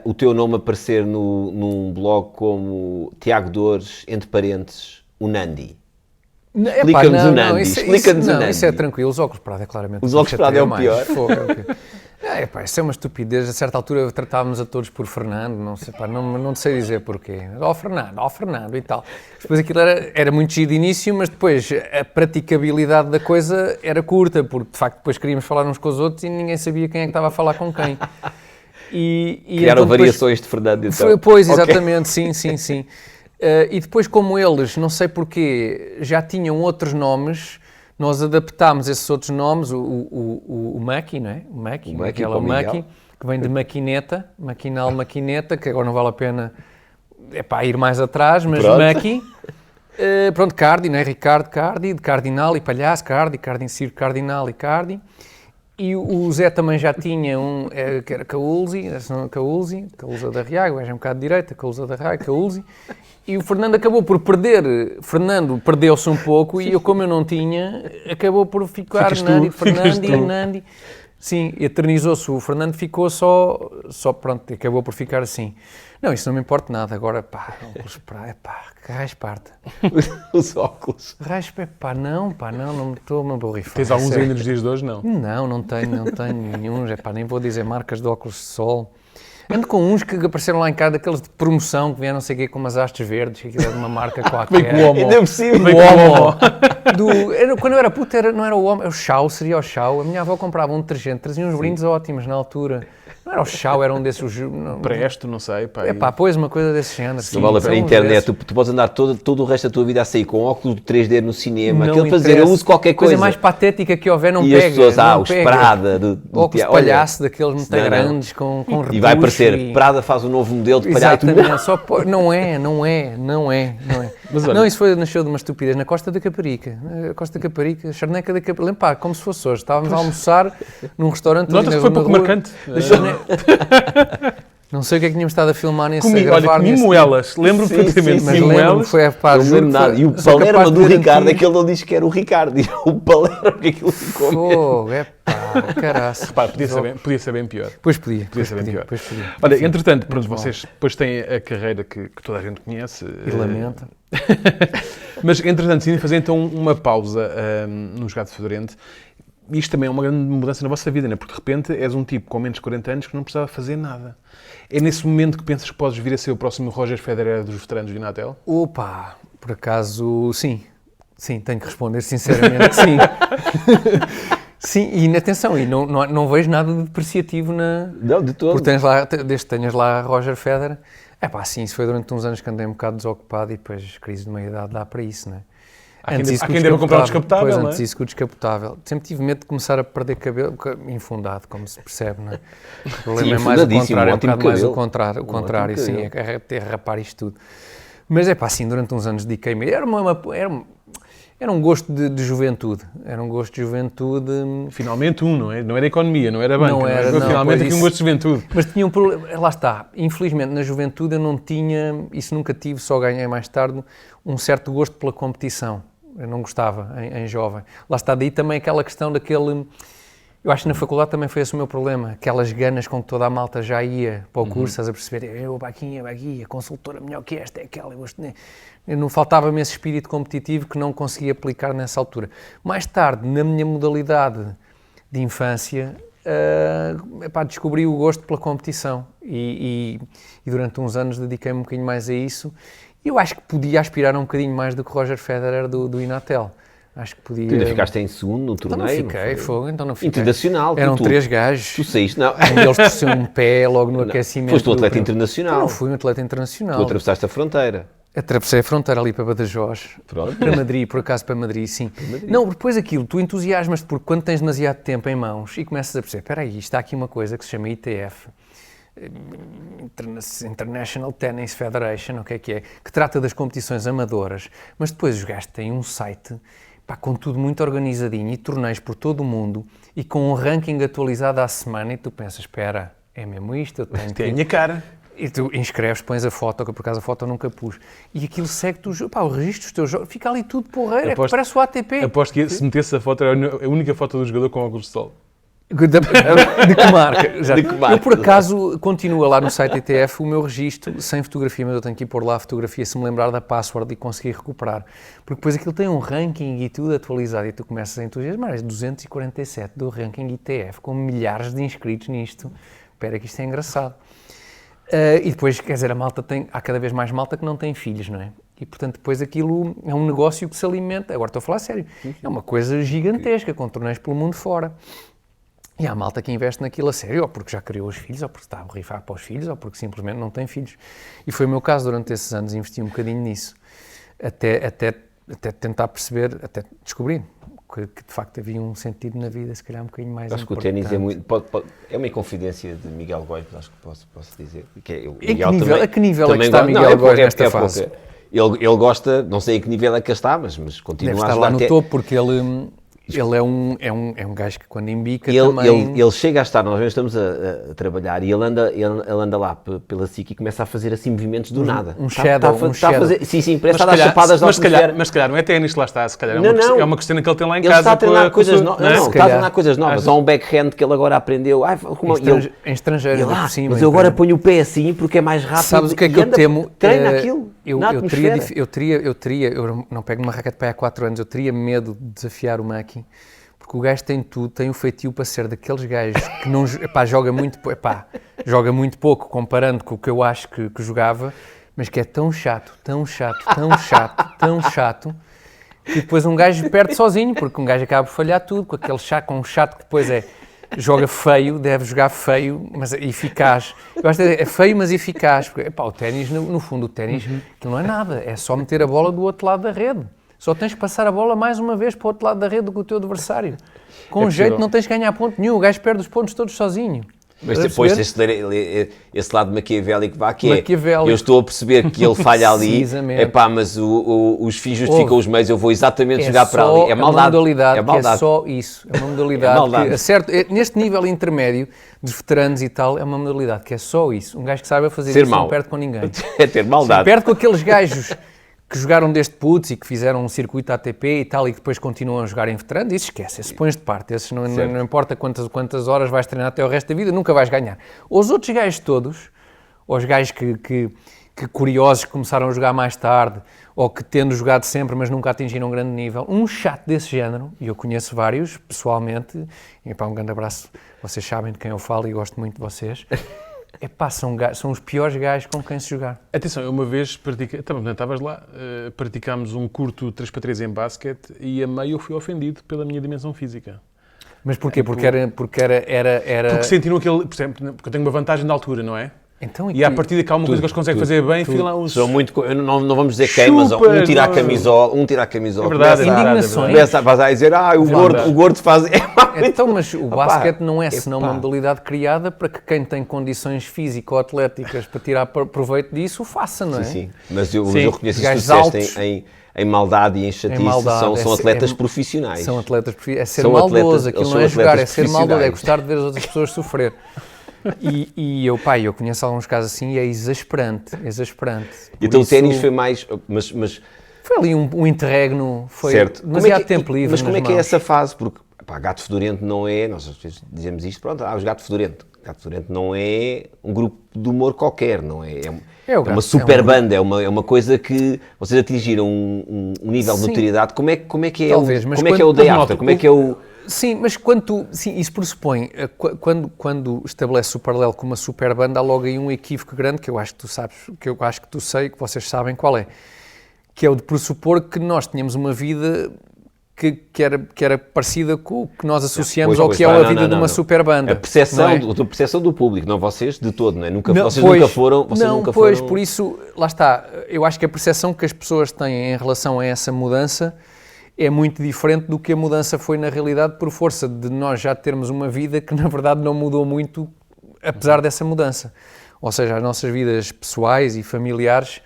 o teu nome aparecer num blog como Tiago Dores, entre parênteses, o Nandi. Explica-nos o Nandi. Explica-nos o Nandi. Isso é tranquilo. Os óculos Prada é claramente... Os óculos Prada é o pior. Isso é uma estupidez. A certa altura tratávamos a todos por Fernando, não sei dizer porquê. Fernando e tal. Depois aquilo era muito giro de início, mas depois a praticabilidade da coisa era curta, porque de facto depois queríamos falar uns com os outros e ninguém sabia quem é que estava a falar com quem. Criaram então, variações de Fernando então. Pois, exatamente, okay. Sim. E depois como eles, não sei porquê, já tinham outros nomes... Nós adaptámos esses outros nomes, o Maqui, não é? O Maqui, que vem de maquineta, maquineta, que agora não vale a pena ir mais atrás, mas Maqui. Cardi, não é? Ricardo Cardi, de Cardinal e Palhaço, Cardi, Circo Cardinal e Cardi. E o Zé também já tinha que era Caúlzi da Riago, o gajo é um bocado de direita, Caúlzi da Riago, Caúlzi. E o Fernando acabou por perder, Fernando perdeu-se um pouco e como eu não tinha, acabou por ficar Nandi. Sim, eternizou-se, o Fernando ficou só pronto, acabou por ficar assim. Não, isso não me importa nada, agora óculos que raios parte. Os óculos. Raios, não me estou a borrifar. Tens alguns ainda nos dias de hoje, não? Não tenho nenhum, nem vou dizer marcas de óculos de sol. Ando com uns que apareceram lá em casa, daqueles de promoção, que vieram não sei o quê, com umas hastes verdes, que aquilo era de uma marca qualquer. Bem com o Homo. Ainda por cima. Quando eu era puto, não era o Homo, o Chau, seria o Chau. A minha avó comprava um detergente, trazia uns brindes ótimos na altura. Não era o Chau, era um desses... Presto, não sei. Pois, uma coisa desse género. Não vale a pena a internet, tu podes andar todo o resto da tua vida a sair com óculos de 3D no cinema, aquele para dizer, eu uso qualquer coisa. Mais patética que houver, não e pega. E as pessoas, os Prada. Óculos de palhaço, daqueles muito grandes, com repuxo. E vai aparecer, Prada faz um novo modelo de palhaço. Exatamente, não é. Mas, olha, não, isso nasceu de uma estupidez na Costa da Caparica. Charneca da Caparica. Lembra, como se fosse hoje. Estávamos a almoçar num restaurante... Nota que foi pouco marcante. Não sei o que é que tínhamos estado a filmar nesse... Comi moelas, lembro-me perfeitamente. Mas lembro-me que foi a par. Não lembro nada. E o Palermo do Ricardo, aquele não disse que era o Ricardo, e o Palermo que aquilo ficou mesmo. Caraças. Podia ser bem pior. Pois podia. Olha, entretanto, vocês depois têm a carreira que toda a gente conhece. E lamenta. Mas, entretanto, decidem fazer então uma pausa no Jogado Fedorento. isto também é uma grande mudança na vossa vida, não é? Porque de repente és um tipo com menos de 40 anos que não precisava fazer nada. É nesse momento que pensas que podes vir a ser o próximo Roger Federer dos veteranos do Inatel? Opa, por acaso, sim. Sim, tenho que responder sinceramente, sim. Sim, e atenção, e não vejo nada de depreciativo na... Não, de todo. Porque desde que tenhas lá Roger Federer, sim, isso foi durante uns anos que andei um bocado desocupado e depois a crise de meia-idade dá para isso, não é? Há quem deva comprar um descapotável, não é? Pois, antes disso que o descapotável. Sempre tive medo de começar a perder cabelo, infundado, como se percebe, não é? O problema é mais o contrário, o contrário, sim, é rapar isto tudo. Mas assim, durante uns anos dediquei-me, era um gosto de juventude, Finalmente não é? Não era economia, não era banca, não era, finalmente aqui um gosto de juventude. Mas tinha um problema, lá está, infelizmente na juventude eu não tinha, isso nunca tive, só ganhei mais tarde, um certo gosto pela competição. Eu não gostava em jovem. Lá está, daí também aquela questão daquele... Eu acho que na faculdade também foi esse o meu problema. Aquelas ganas com que toda a malta já ia para o curso, estás a perceber? Eu, Baquinha, a consultora melhor que esta, é aquela. Não faltava-me esse espírito competitivo que não conseguia aplicar nessa altura. Mais tarde, na minha modalidade de infância, descobri o gosto pela competição e durante uns anos dediquei-me um bocadinho mais a isso. Eu acho que podia aspirar um bocadinho mais do que Roger Federer do Inatel. Acho que podia... Tu ainda ficaste em segundo no torneio? Então não fiquei. Internacional. Eram 3 gajos. Tu saíste, não. Um deles torceu um pé logo no aquecimento. Foste um atleta internacional. Eu não fui um atleta internacional. Tu atravessaste a fronteira. Atravessei a fronteira ali para Badajoz. Pronto. Para Madrid, por acaso para Madrid, sim. Para Madrid. Não, depois aquilo, tu entusiasmas-te porque quando tens demasiado tempo em mãos e começas a perceber, espera aí, está aqui uma coisa que se chama ITF, International Tennis Federation, o que é, que trata das competições amadoras, mas depois os gajos têm um site... com tudo muito organizadinho e torneios por todo o mundo e com um ranking atualizado à semana e tu pensas, espera, é mesmo isto? Tem a minha cara. E tu inscreves, pões a foto, que por acaso a foto eu nunca pus, e aquilo segue-te o registro dos teus jogos, fica ali tudo porreiro, parece o ATP. Aposto que se metesse a foto, era a única foto do jogador com óculos de sol. De que marca? Já. Eu, por acaso, continuo lá no site ITF o meu registro sem fotografia, mas eu tenho que ir pôr lá a fotografia se me lembrar da password e conseguir recuperar. Porque depois aquilo tem um ranking e tudo atualizado e tu começas a entusiasmar. És 247 do ranking ITF, com milhares de inscritos nisto. Espera que isto é engraçado. E depois, quer dizer, há cada vez mais malta que não tem filhos, não é? E, portanto, depois aquilo é um negócio que se alimenta. Agora estou a falar sério. É uma coisa gigantesca, com torneios pelo mundo fora. E há malta que investe naquilo a sério, ou porque já criou os filhos, ou porque está a borrifar para os filhos, ou porque simplesmente não tem filhos. E foi o meu caso durante esses anos, investi um bocadinho nisso, até tentar perceber, até descobrir que de facto havia um sentido na vida, se calhar um bocadinho mais importante. Acho que o ténis é muito... é uma inconfidência de Miguel Góis, acho que posso dizer. A que nível é que está Miguel Góis nesta fase? Ele gosta, não sei a que nível é que está, mas continua a jogar lá no topo, porque ele é um gajo que quando embica também... Ele chega a estar, nós estamos a trabalhar e ele anda lá pela SIC e começa a fazer assim movimentos do nada. Um shadow. Sim, parece estar a dar chapadas mas se calhar não é ténis, lá está, se calhar é uma questão que ele tem lá em casa. Ele está a treinar coisas novas. Não, está a treinar coisas novas. Há um backhand que ele agora aprendeu. Em estrangeiro, por cima. Mas eu agora ponho o pé assim porque é mais rápido. Sabes o que é que eu temo? Treina aquilo. Eu não pego uma raquete para aí há 4 anos, eu teria medo de desafiar o Maki, porque o gajo tem tudo, tem o feitio para ser daqueles gajos que não, joga muito pouco comparando com o que eu acho que jogava, mas que é tão chato, que depois um gajo perde sozinho, porque um gajo acaba por falhar tudo, com um chato que depois joga feio, deve jogar feio, mas eficaz. Eu acho que é feio, mas eficaz. Porque, o ténis, no fundo, o ténis, aquilo não é nada. É só meter a bola do outro lado da rede. Só tens que passar a bola mais uma vez para o outro lado da rede do que o teu adversário. Com jeito não tens que ganhar ponto nenhum. O gajo perde os pontos todos sozinho. Mas depois esse lado maquiavélico eu estou a perceber que ele falha ali, mas os fins justificam os meios, eu vou exatamente jogar para ali. É maldade. É só isso. É uma modalidade que, neste nível intermédio dos veteranos e tal, é uma modalidade que é só isso. Um gajo que saiba fazer isso não perde com ninguém. É ter maldade. Perde com aqueles gajos que jogaram desde putos e que fizeram um circuito ATP e tal, e que depois continuam a jogar em veteranos, isso esquece, esses pões de parte, esses não importa quantas horas vais treinar até o resto da vida, nunca vais ganhar. Os outros gajos todos, os gajos que que curiosos que começaram a jogar mais tarde, ou que tendo jogado sempre, mas nunca atingiram um grande nível. Um chato desse género, e eu conheço vários pessoalmente, e um grande abraço, vocês sabem de quem eu falo e gosto muito de vocês. São os piores gajos com quem se jogar. Atenção, eu uma vez estavas lá, praticámos um curto 3x3 em basquete e a meio eu fui ofendido pela minha dimensão física. Mas porquê? Porque sentiram aquele... Porque eu tenho uma vantagem de altura, não é? Então, e a partir de cá uma coisa que eles conseguem fazer bem, fica lá uns... São muito... Não vamos dizer quem, mas um tira a camisola. É verdade, indignações. Começa a dizer, o gordo faz... Então, mas o basquete não é senão uma modalidade criada para que quem tem condições físico-atléticas para tirar proveito disso, o faça, não é? Sim. Mas eu reconheço isso que tu disseste em maldade e em chatice, são atletas profissionais. São atletas profissionais. É ser maldoso, aquilo não é jogar, é ser maldoso, é gostar de ver as outras pessoas sofrer. E eu conheço alguns casos assim e é exasperante. Então o ténis foi mais... Mas foi ali um interregno, foi certo. demasiado tempo livre. Mas como é que é essa fase? Porque gato fedorento não é... Nós às vezes dizemos isto, os gato fedorento. Gato fedorento não é um grupo de humor qualquer, não é? É uma super banda, é uma coisa que vocês atingiram um nível de notoriedade. Como é que é talvez, como é que é o day after? Como é que é o... Sim, mas isso pressupõe, quando estabelece o paralelo com uma super banda, há logo aí um equívoco grande que eu acho que tu sabes, que vocês sabem qual é, que é o de pressupor que nós tínhamos uma vida que era parecida com o que nós associamos ao que é a vida de uma super banda. A percepção do público, não vocês de todo, não é? Vocês nunca foram... Por isso, lá está, eu acho que a percepção que as pessoas têm em relação a essa mudança é muito diferente do que a mudança foi na realidade por força de nós já termos uma vida que na verdade não mudou muito apesar dessa mudança. Ou seja, as nossas vidas pessoais e familiares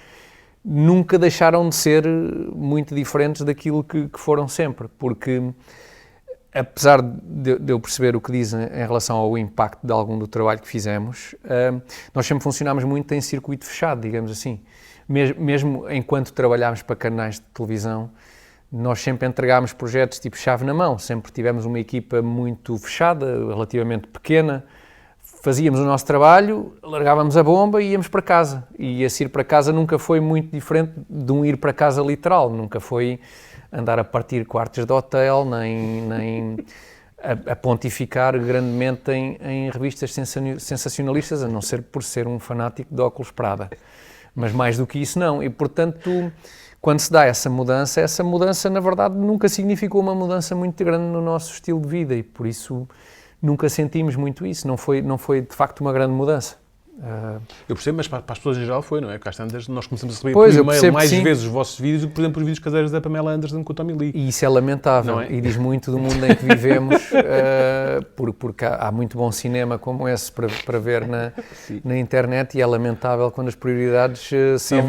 nunca deixaram de ser muito diferentes daquilo que foram sempre, porque apesar de eu perceber o que dizem em relação ao impacto de algum do trabalho que fizemos, nós sempre funcionámos muito em circuito fechado, digamos assim. Mesmo enquanto trabalhámos para canais de televisão, nós sempre entregámos projetos tipo chave na mão, sempre tivemos uma equipa muito fechada, relativamente pequena, fazíamos o nosso trabalho, largávamos a bomba e íamos para casa. E esse ir para casa nunca foi muito diferente de um ir para casa literal, nunca foi andar a partir quartos de hotel, nem a pontificar grandemente em revistas sensacionalistas, a não ser por ser um fanático de óculos Prada. Mas mais do que isso não, e portanto... Quando se dá essa mudança na verdade nunca significou uma mudança muito grande no nosso estilo de vida e por isso nunca sentimos muito isso, não foi de facto uma grande mudança. Eu percebo, mas para as pessoas em geral foi, não é? Porque às tantas nós começamos a receber por e-mail mais vezes os vossos vídeos do que, por exemplo, os vídeos caseiros da Pamela Anderson com o Tommy Lee. E isso é lamentável, e diz muito do mundo em que vivemos, porque há muito bom cinema como esse para ver na internet e é lamentável quando as prioridades são...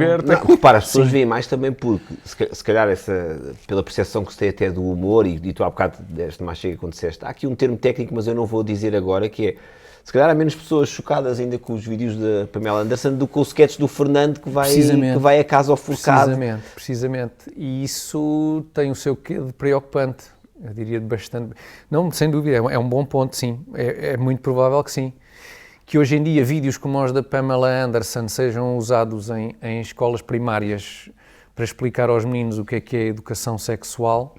Repara, as pessoas veem mais também porque, se calhar, pela percepção que se tem até do humor, e tu há bocado deste mais chega quando disseste, há aqui um termo técnico, mas eu não vou dizer agora, que é se calhar há menos pessoas chocadas ainda com os vídeos da Pamela Anderson do que com o sketch do Fernando que vai a casa ofuscado. Precisamente. E isso tem o seu quê de preocupante, eu diria de bastante... Não, sem dúvida, é um bom ponto, sim. É muito provável que sim. Que hoje em dia vídeos como os da Pamela Anderson sejam usados em escolas primárias para explicar aos meninos o que é educação sexual...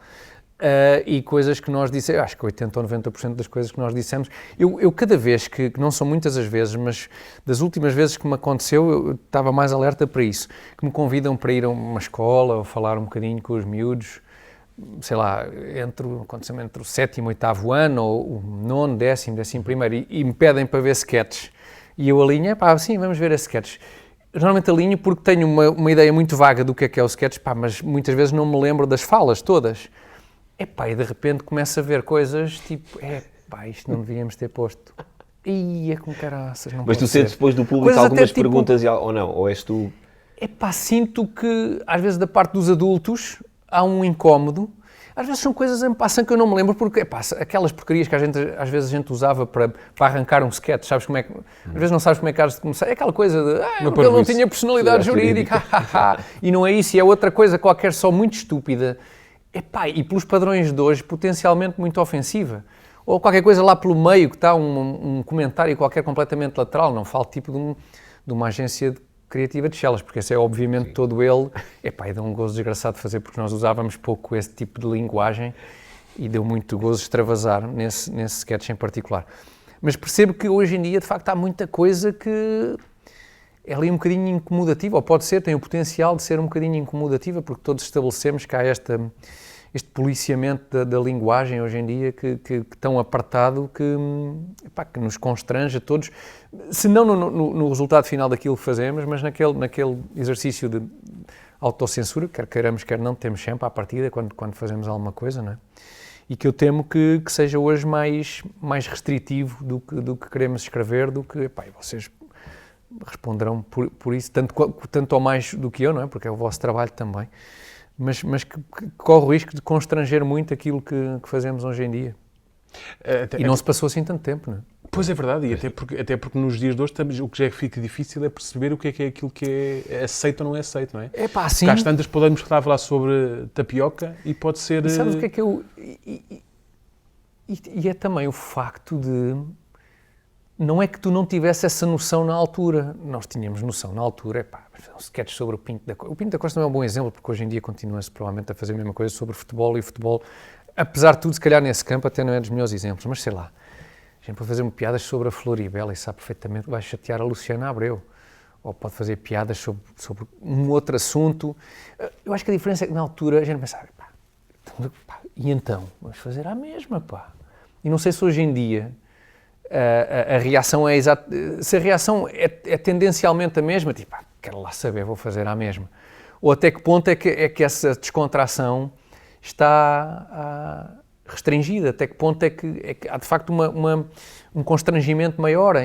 e coisas que nós dissemos, acho que 80% ou 90% das coisas que nós dissemos, eu cada vez que não são muitas as vezes, mas das últimas vezes que me aconteceu, eu estava mais alerta para isso, que me convidam para ir a uma escola ou falar um bocadinho com os miúdos, sei lá, entre o 7º e 8º ano, ou o 9º, 10º, 11º, e me pedem para ver sketches, e eu alinho, sim, vamos ver esse sketch. Normalmente alinho porque tenho uma ideia muito vaga do que é o sketch, mas muitas vezes não me lembro das falas todas. E de repente começo a ver coisas tipo, isto não devíamos ter posto. Ia com caraças, não Mas tu sentes depois do público coisas algumas perguntas ou não? Ou és tu? Sinto que às vezes da parte dos adultos há um incómodo. Às vezes são coisas em passam que eu não me lembro porque, aquelas porcarias que às vezes a gente usava para arrancar um sketch, sabes como é que... Às vezes não sabes como é que has de começar. É aquela coisa de, porque ele não tinha personalidade jurídica, e não é isso, e é outra coisa qualquer só muito estúpida. E pelos padrões de hoje, potencialmente muito ofensiva. Ou qualquer coisa lá pelo meio, que está um comentário qualquer completamente lateral, não falo tipo de uma agência criativa de Chelas, porque esse é obviamente todo ele, e deu um gozo desgraçado de fazer, porque nós usávamos pouco esse tipo de linguagem e deu muito gozo extravasar nesse sketch em particular. Mas percebo que hoje em dia, de facto, há muita coisa que é ali um bocadinho incomodativa, ou pode ser, tem o potencial de ser um bocadinho incomodativa, porque todos estabelecemos que há este policiamento da linguagem hoje em dia que tão apertado que nos constrange a todos, se não no resultado final daquilo que fazemos, mas naquele exercício de autocensura, quer queiramos, quer não, temos sempre à partida quando fazemos alguma coisa, não é? E que eu temo que seja hoje mais restritivo do que queremos escrever, do que, vocês responderão por isso, tanto ou mais do que eu, não é? Porque é o vosso trabalho também. Mas que corre o risco de constranger muito aquilo que fazemos hoje em dia. E não se passou assim tanto tempo, não é? Pois é verdade, e até porque nos dias de hoje o que já fica difícil é perceber o que é aquilo que é aceito ou não é aceito, não é? Sim. Porque às tantas podemos estar a falar sobre tapioca e pode ser... E sabes o que é eu... E é também o facto de... Não é que tu não tivesse essa noção na altura. Nós tínhamos noção na altura, um sketch sobre o Pinto da Costa. O Pinto da Costa não é um bom exemplo, porque hoje em dia continua-se provavelmente a fazer a mesma coisa sobre futebol, e futebol, apesar de tudo, se calhar nesse campo até não é dos melhores exemplos, mas sei lá, a gente pode fazer piadas sobre a Floribela e sabe perfeitamente que vai chatear a Luciana Abreu, ou pode fazer piadas sobre um outro assunto. Eu acho que a diferença é que na altura a gente pensava, e então? Vamos fazer a mesma, E não sei se hoje em dia a reação é exata. Se a reação é tendencialmente a mesma, tipo, quero lá saber, vou fazer a mesma. Ou até que ponto é que essa descontração está restringida? Até que ponto é que há de facto um constrangimento maior?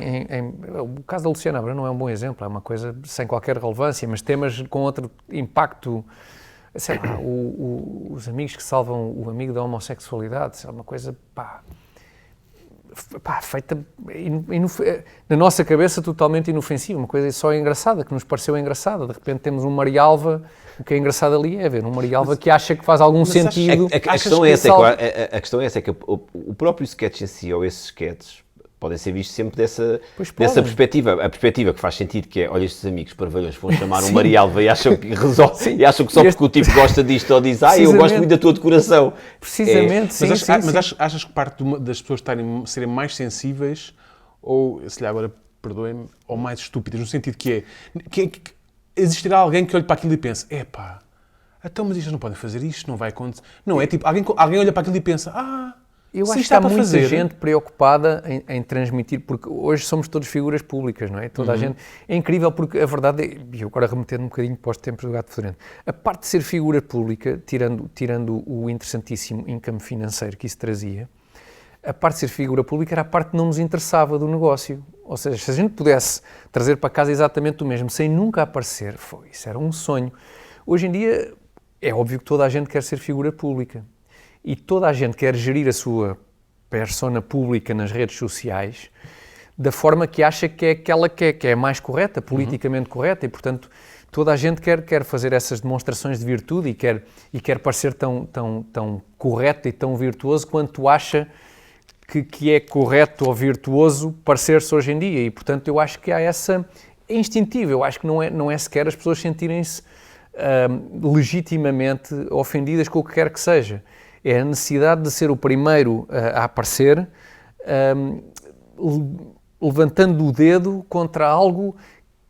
O caso da Luciana Abreu não é um bom exemplo, é uma coisa sem qualquer relevância, mas temas com outro impacto. Sei lá, os amigos que salvam o amigo da homossexualidade, é uma coisa, feita na nossa cabeça totalmente inofensiva, uma coisa só engraçada, que nos pareceu engraçada. De repente temos um Marialva, o que é engraçado ali é ver um Marialva que acha que faz algum sentido. A questão é essa, que o próprio sketch em si, ou esses sketches, podem ser vistos sempre dessa perspectiva. A perspectiva que faz sentido, que é, olha, estes amigos parvalhões vão chamar um Marialva e acham que resolve, e acham que só porque o tipo gosta disto ou diz, eu gosto muito da tua decoração. Precisamente, Mas achas que parte das pessoas serem mais sensíveis, ou, se lhe agora perdoem-me, ou mais estúpidas, no sentido que existirá alguém que olhe para aquilo e pense, então, mas isto não podem fazer isto, não vai acontecer. Não é tipo, alguém olha para aquilo e pensa, eu acho que há muita gente preocupada em transmitir, porque hoje somos todos figuras públicas, não é? Toda a gente. É incrível porque a verdade é, e eu agora remetendo um bocadinho para os tempos do Gato Fedorento, a parte de ser figura pública, tirando o interessantíssimo income financeiro que isso trazia, a parte de ser figura pública era a parte que não nos interessava do negócio. Ou seja, se a gente pudesse trazer para casa exatamente o mesmo, sem nunca aparecer, isso era um sonho. Hoje em dia, é óbvio que toda a gente quer ser figura pública. E toda a gente quer gerir a sua persona pública nas redes sociais da forma que acha que é aquela que é mais correta, politicamente correta, e, portanto, toda a gente quer fazer essas demonstrações de virtude e quer parecer tão correto e tão virtuoso quanto acha que é correto ou virtuoso parecer-se hoje em dia. E, portanto, eu acho que há essa... É instintivo, eu acho que não é sequer as pessoas sentirem-se legitimamente ofendidas com o que quer que seja. É a necessidade de ser o primeiro a aparecer, levantando o dedo contra algo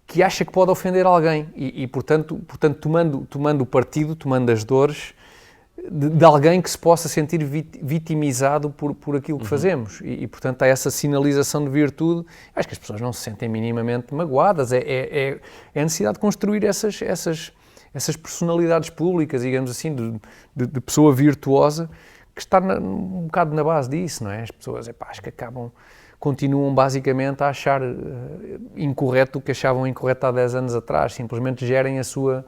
que acha que pode ofender alguém e portanto tomando o partido, tomando as dores de alguém que se possa sentir vitimizado por aquilo que fazemos. E, portanto, há essa sinalização de virtude. Acho que as pessoas não se sentem minimamente magoadas. É a necessidade de construir essas personalidades públicas, digamos assim, de pessoa virtuosa, que está um bocado na base disso, não é? As pessoas, acho que continuam basicamente a achar incorreto o que achavam incorreto há 10 anos atrás, simplesmente gerem a sua...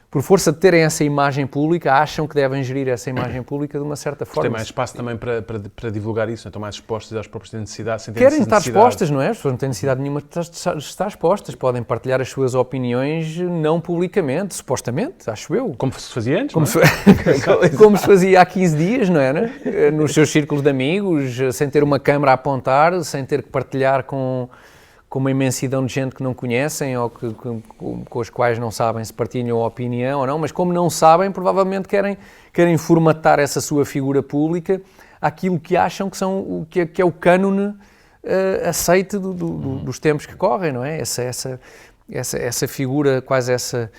Por força de terem essa imagem pública, acham que devem gerir essa imagem pública de uma certa forma. Tem mais espaço também para divulgar isso, não estão mais expostas às próprias necessidades. Querem estar expostas, não é? As pessoas não têm necessidade nenhuma de estar expostas. Podem partilhar as suas opiniões não publicamente, supostamente, acho eu. Como se fazia antes, como se fazia há 15 dias, não era? Nos seus círculos de amigos, sem ter uma câmara a apontar, sem ter que partilhar com uma imensidão de gente que não conhecem ou com os quais não sabem se partilham a opinião ou não, mas como não sabem, provavelmente querem formatar essa sua figura pública àquilo que acham que é o cânone aceite dos tempos que correm, não é? Essa figura, quase essa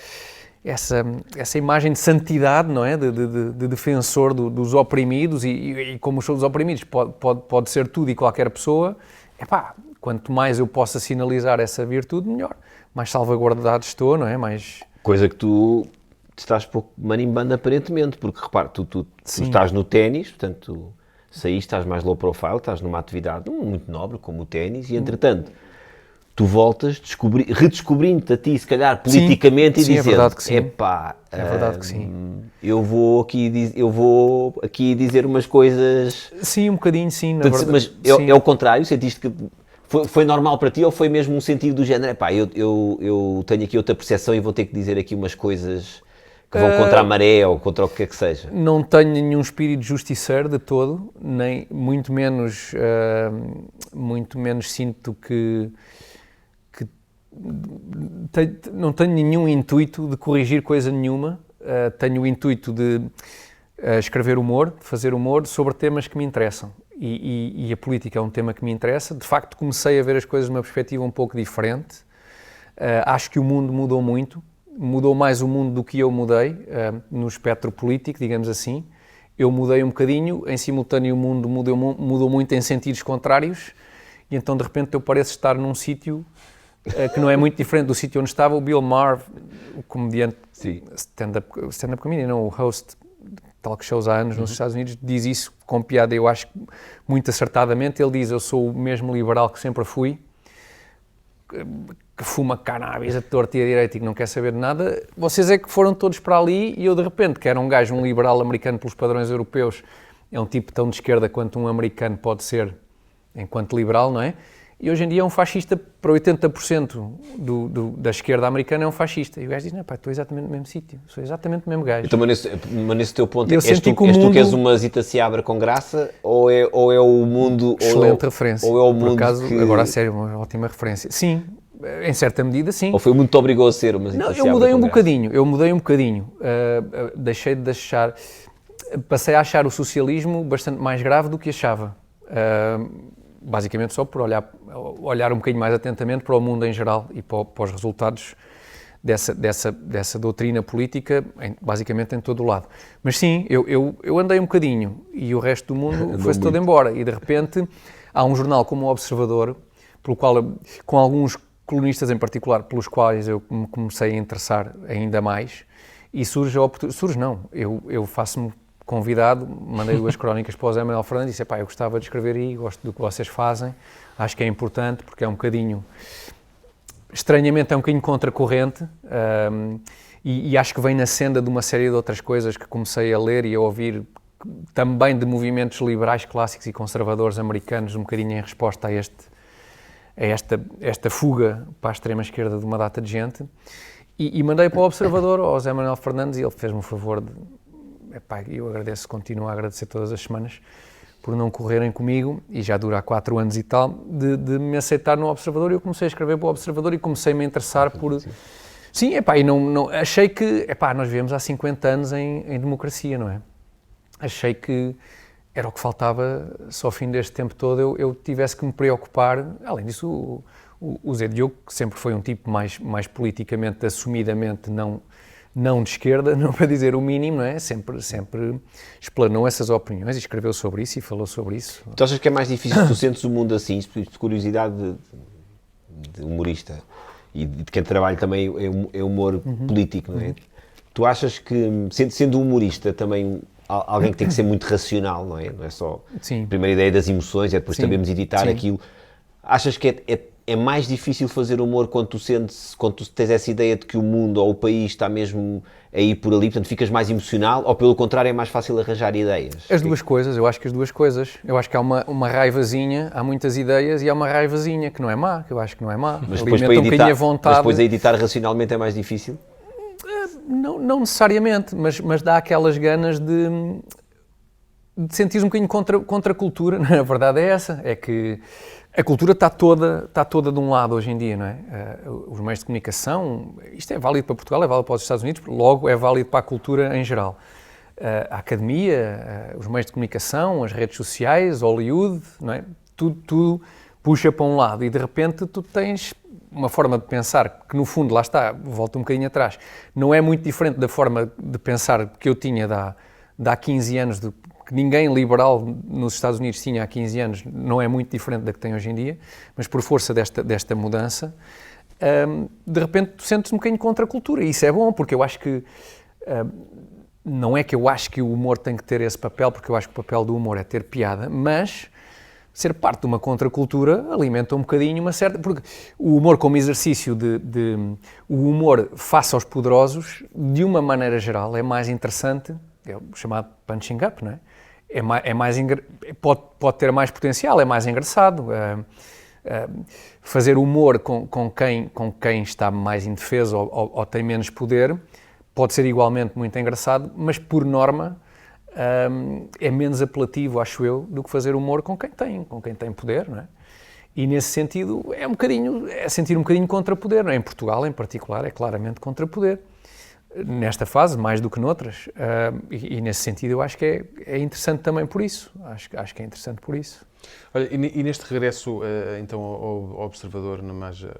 imagem de santidade, não é? De defensor dos oprimidos e como os oprimidos pode ser tudo e qualquer pessoa, quanto mais eu possa sinalizar essa virtude, melhor. Mais salvaguardado estou, não é? Coisa que tu estás pouco marimbando aparentemente, porque repara, tu estás no ténis, portanto, saíste, estás mais low profile, estás numa atividade muito nobre como o ténis e entretanto tu voltas redescobrindo-te a ti, se calhar, politicamente, e dizendo, é verdade que sim. É verdade que sim. Eu vou aqui dizer umas coisas... Sim, um bocadinho, sim, na verdade. Mas é o contrário, sentiste que foi normal para ti ou foi mesmo um sentido do género, eu tenho aqui outra percepção e vou ter que dizer aqui umas coisas que vão contra a maré ou contra o que é que seja? Não tenho nenhum espírito justiceiro de todo, nem muito menos sinto que não tenho nenhum intuito de corrigir coisa nenhuma, tenho o intuito de escrever humor, de fazer humor sobre temas que me interessam e a política é um tema que me interessa. De facto comecei a ver as coisas de uma perspectiva um pouco diferente, acho que o mundo mudou muito, mudou mais o mundo do que eu mudei no espectro político, digamos assim. Eu mudei um bocadinho, em simultâneo o mundo mudou muito em sentidos contrários e então de repente eu pareço estar num sítio que não é muito diferente do sítio onde estava o Bill Maher, o comediante stand-up comedian, não, o host de talk shows há anos nos Estados Unidos, diz isso com piada, eu acho muito acertadamente. Ele diz, eu sou o mesmo liberal que sempre fui, que fuma cannabis a torta e a direita e que não quer saber de nada. Vocês é que foram todos para ali e eu de repente, que era um gajo, um liberal americano pelos padrões europeus, é um tipo tão de esquerda quanto um americano pode ser enquanto liberal, não é? E hoje em dia é um fascista, para 80% da esquerda americana é um fascista. E o gajo diz, não, pá, estou exatamente no mesmo sítio, sou exatamente o mesmo gajo. Então, mas nesse teu ponto, és tu que és uma Zita Seabra com graça, ou é o mundo... Excelente referência. Ou é o mundo por acaso, que... agora a sério, uma ótima referência. Sim, em certa medida, sim. Ou foi o mundo que te obrigou a ser uma Zita Seabra? Não, eu mudei um bocadinho. Deixei de achar... Passei a achar o socialismo bastante mais grave do que achava. Basicamente só por olhar um bocadinho mais atentamente para o mundo em geral e para os resultados dessa doutrina política, basicamente em todo o lado. Mas sim, eu andei um bocadinho e o resto do mundo foi-se todo embora. E de repente há um jornal como o Observador, pelo qual, com alguns colunistas em particular, pelos quais eu me comecei a interessar ainda mais, e surge a oportunidade. Eu faço-me convidado, mandei 2 crónicas para o Zé Manuel Fernandes e disse, pá, eu gostava de escrever aí, gosto do que vocês fazem, acho que é importante porque é um bocadinho, estranhamente é um bocadinho contracorrente e acho que vem na senda de uma série de outras coisas que comecei a ler e a ouvir também de movimentos liberais clássicos e conservadores americanos, um bocadinho em resposta a esta fuga para a extrema-esquerda de uma data de gente e mandei para o Observador ao Zé Manuel Fernandes e ele fez-me o favor de... Epá, eu continuo a agradecer todas as semanas por não correrem comigo, e já dura há 4 anos e tal, de me aceitar no Observador, e eu comecei a escrever para o Observador e comecei-me a interessar por... Sim, epá, e não achei que... Epá, nós vivemos há 50 anos em democracia, não é? Achei que era o que faltava, só ao fim deste tempo todo eu tivesse que me preocupar. Além disso, o Zé Diogo, que sempre foi um tipo mais politicamente, assumidamente, não de esquerda, não para dizer o mínimo, não é? Sempre explanou essas opiniões e escreveu sobre isso e falou sobre isso. Tu achas que é mais difícil, tu sentes o mundo assim, de curiosidade de humorista e de quem trabalha também é humor político, não é? Tu achas que, sendo humorista também, alguém que tem que ser muito racional, não é? Não é só a primeira ideia das emoções, é depois sabemos editar aquilo. Achas que é mais difícil fazer humor quando tu tens essa ideia de que o mundo ou o país está mesmo a ir por ali, portanto ficas mais emocional, ou pelo contrário é mais fácil arranjar ideias? As duas coisas, eu acho que as duas coisas. Eu acho que há uma raivazinha, há muitas ideias e há uma raivazinha que não é má, que eu acho que não é má. Mas depois, depois a editar racionalmente é mais difícil? Não necessariamente, mas dá aquelas ganas de sentir um bocadinho contra a cultura. A verdade é essa, é que A cultura está toda de um lado hoje em dia, não é? Os meios de comunicação, isto é válido para Portugal, é válido para os Estados Unidos, logo é válido para a cultura em geral. A academia, os meios de comunicação, as redes sociais, Hollywood, não é? Tudo puxa para um lado e de repente tu tens uma forma de pensar que no fundo, lá está, volta um bocadinho atrás, não é muito diferente da forma de pensar que eu tinha de há 15 anos, que ninguém liberal nos Estados Unidos tinha há 15 anos, não é muito diferente da que tem hoje em dia, mas por força desta mudança, de repente tu sentes um bocadinho contra a cultura, e isso é bom, porque eu acho que, não é que eu acho que o humor tem que ter esse papel, porque eu acho que o papel do humor é ter piada, mas ser parte de uma contracultura alimenta um bocadinho uma certa... Porque o humor como exercício o humor face aos poderosos, de uma maneira geral, é mais interessante, é o chamado punching up, não é? Pode ter mais potencial, é mais engraçado. Fazer humor com quem está mais indefeso ou tem menos poder pode ser igualmente muito engraçado, mas por norma é menos apelativo, acho eu, do que fazer humor com quem tem poder, não é? E nesse sentido é sentir um bocadinho contra poder, não é? Em Portugal, em particular, é claramente contra poder. Nesta fase, mais do que noutras, e nesse sentido eu acho que é interessante também por isso, acho que é interessante por isso. Olha, e neste regresso, então, ao Observador,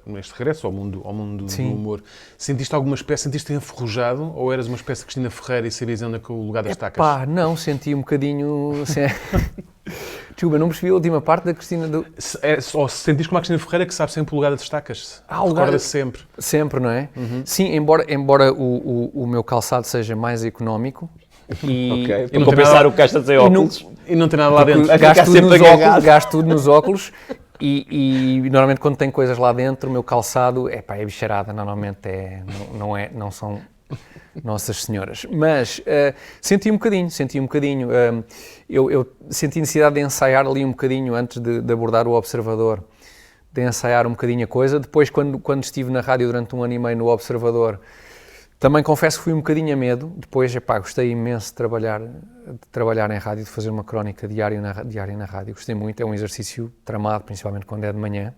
neste regresso ao mundo do humor, sentiste alguma espécie, sentiste-te enferrujado, ou eras uma espécie de Cristina Ferreira e sabias onde é que o lugar das tacas? Não, senti um bocadinho... Desculpa, não percebi a última parte da Cristina do... Ou sentiste como a Cristina Ferreira que sabe sempre o lugar das estacas? Recorda-se sempre. Sempre, não é? Uhum. Sim, embora o meu calçado seja mais económico e para compensar o que gasta sem óculos. E não tem nada lá dentro. Gasto tudo nos óculos e normalmente quando tem coisas lá dentro, o meu calçado é bicharada, normalmente não são... Nossas Senhoras, mas senti um bocadinho, eu senti necessidade de ensaiar ali um bocadinho antes de abordar o Observador, de ensaiar um bocadinho a coisa. Depois, quando estive na rádio durante 1 ano e meio no Observador, também confesso que fui um bocadinho a medo. Depois, gostei imenso de trabalhar em rádio, de fazer uma crónica diária na rádio, gostei muito, é um exercício tramado, principalmente quando é de manhã,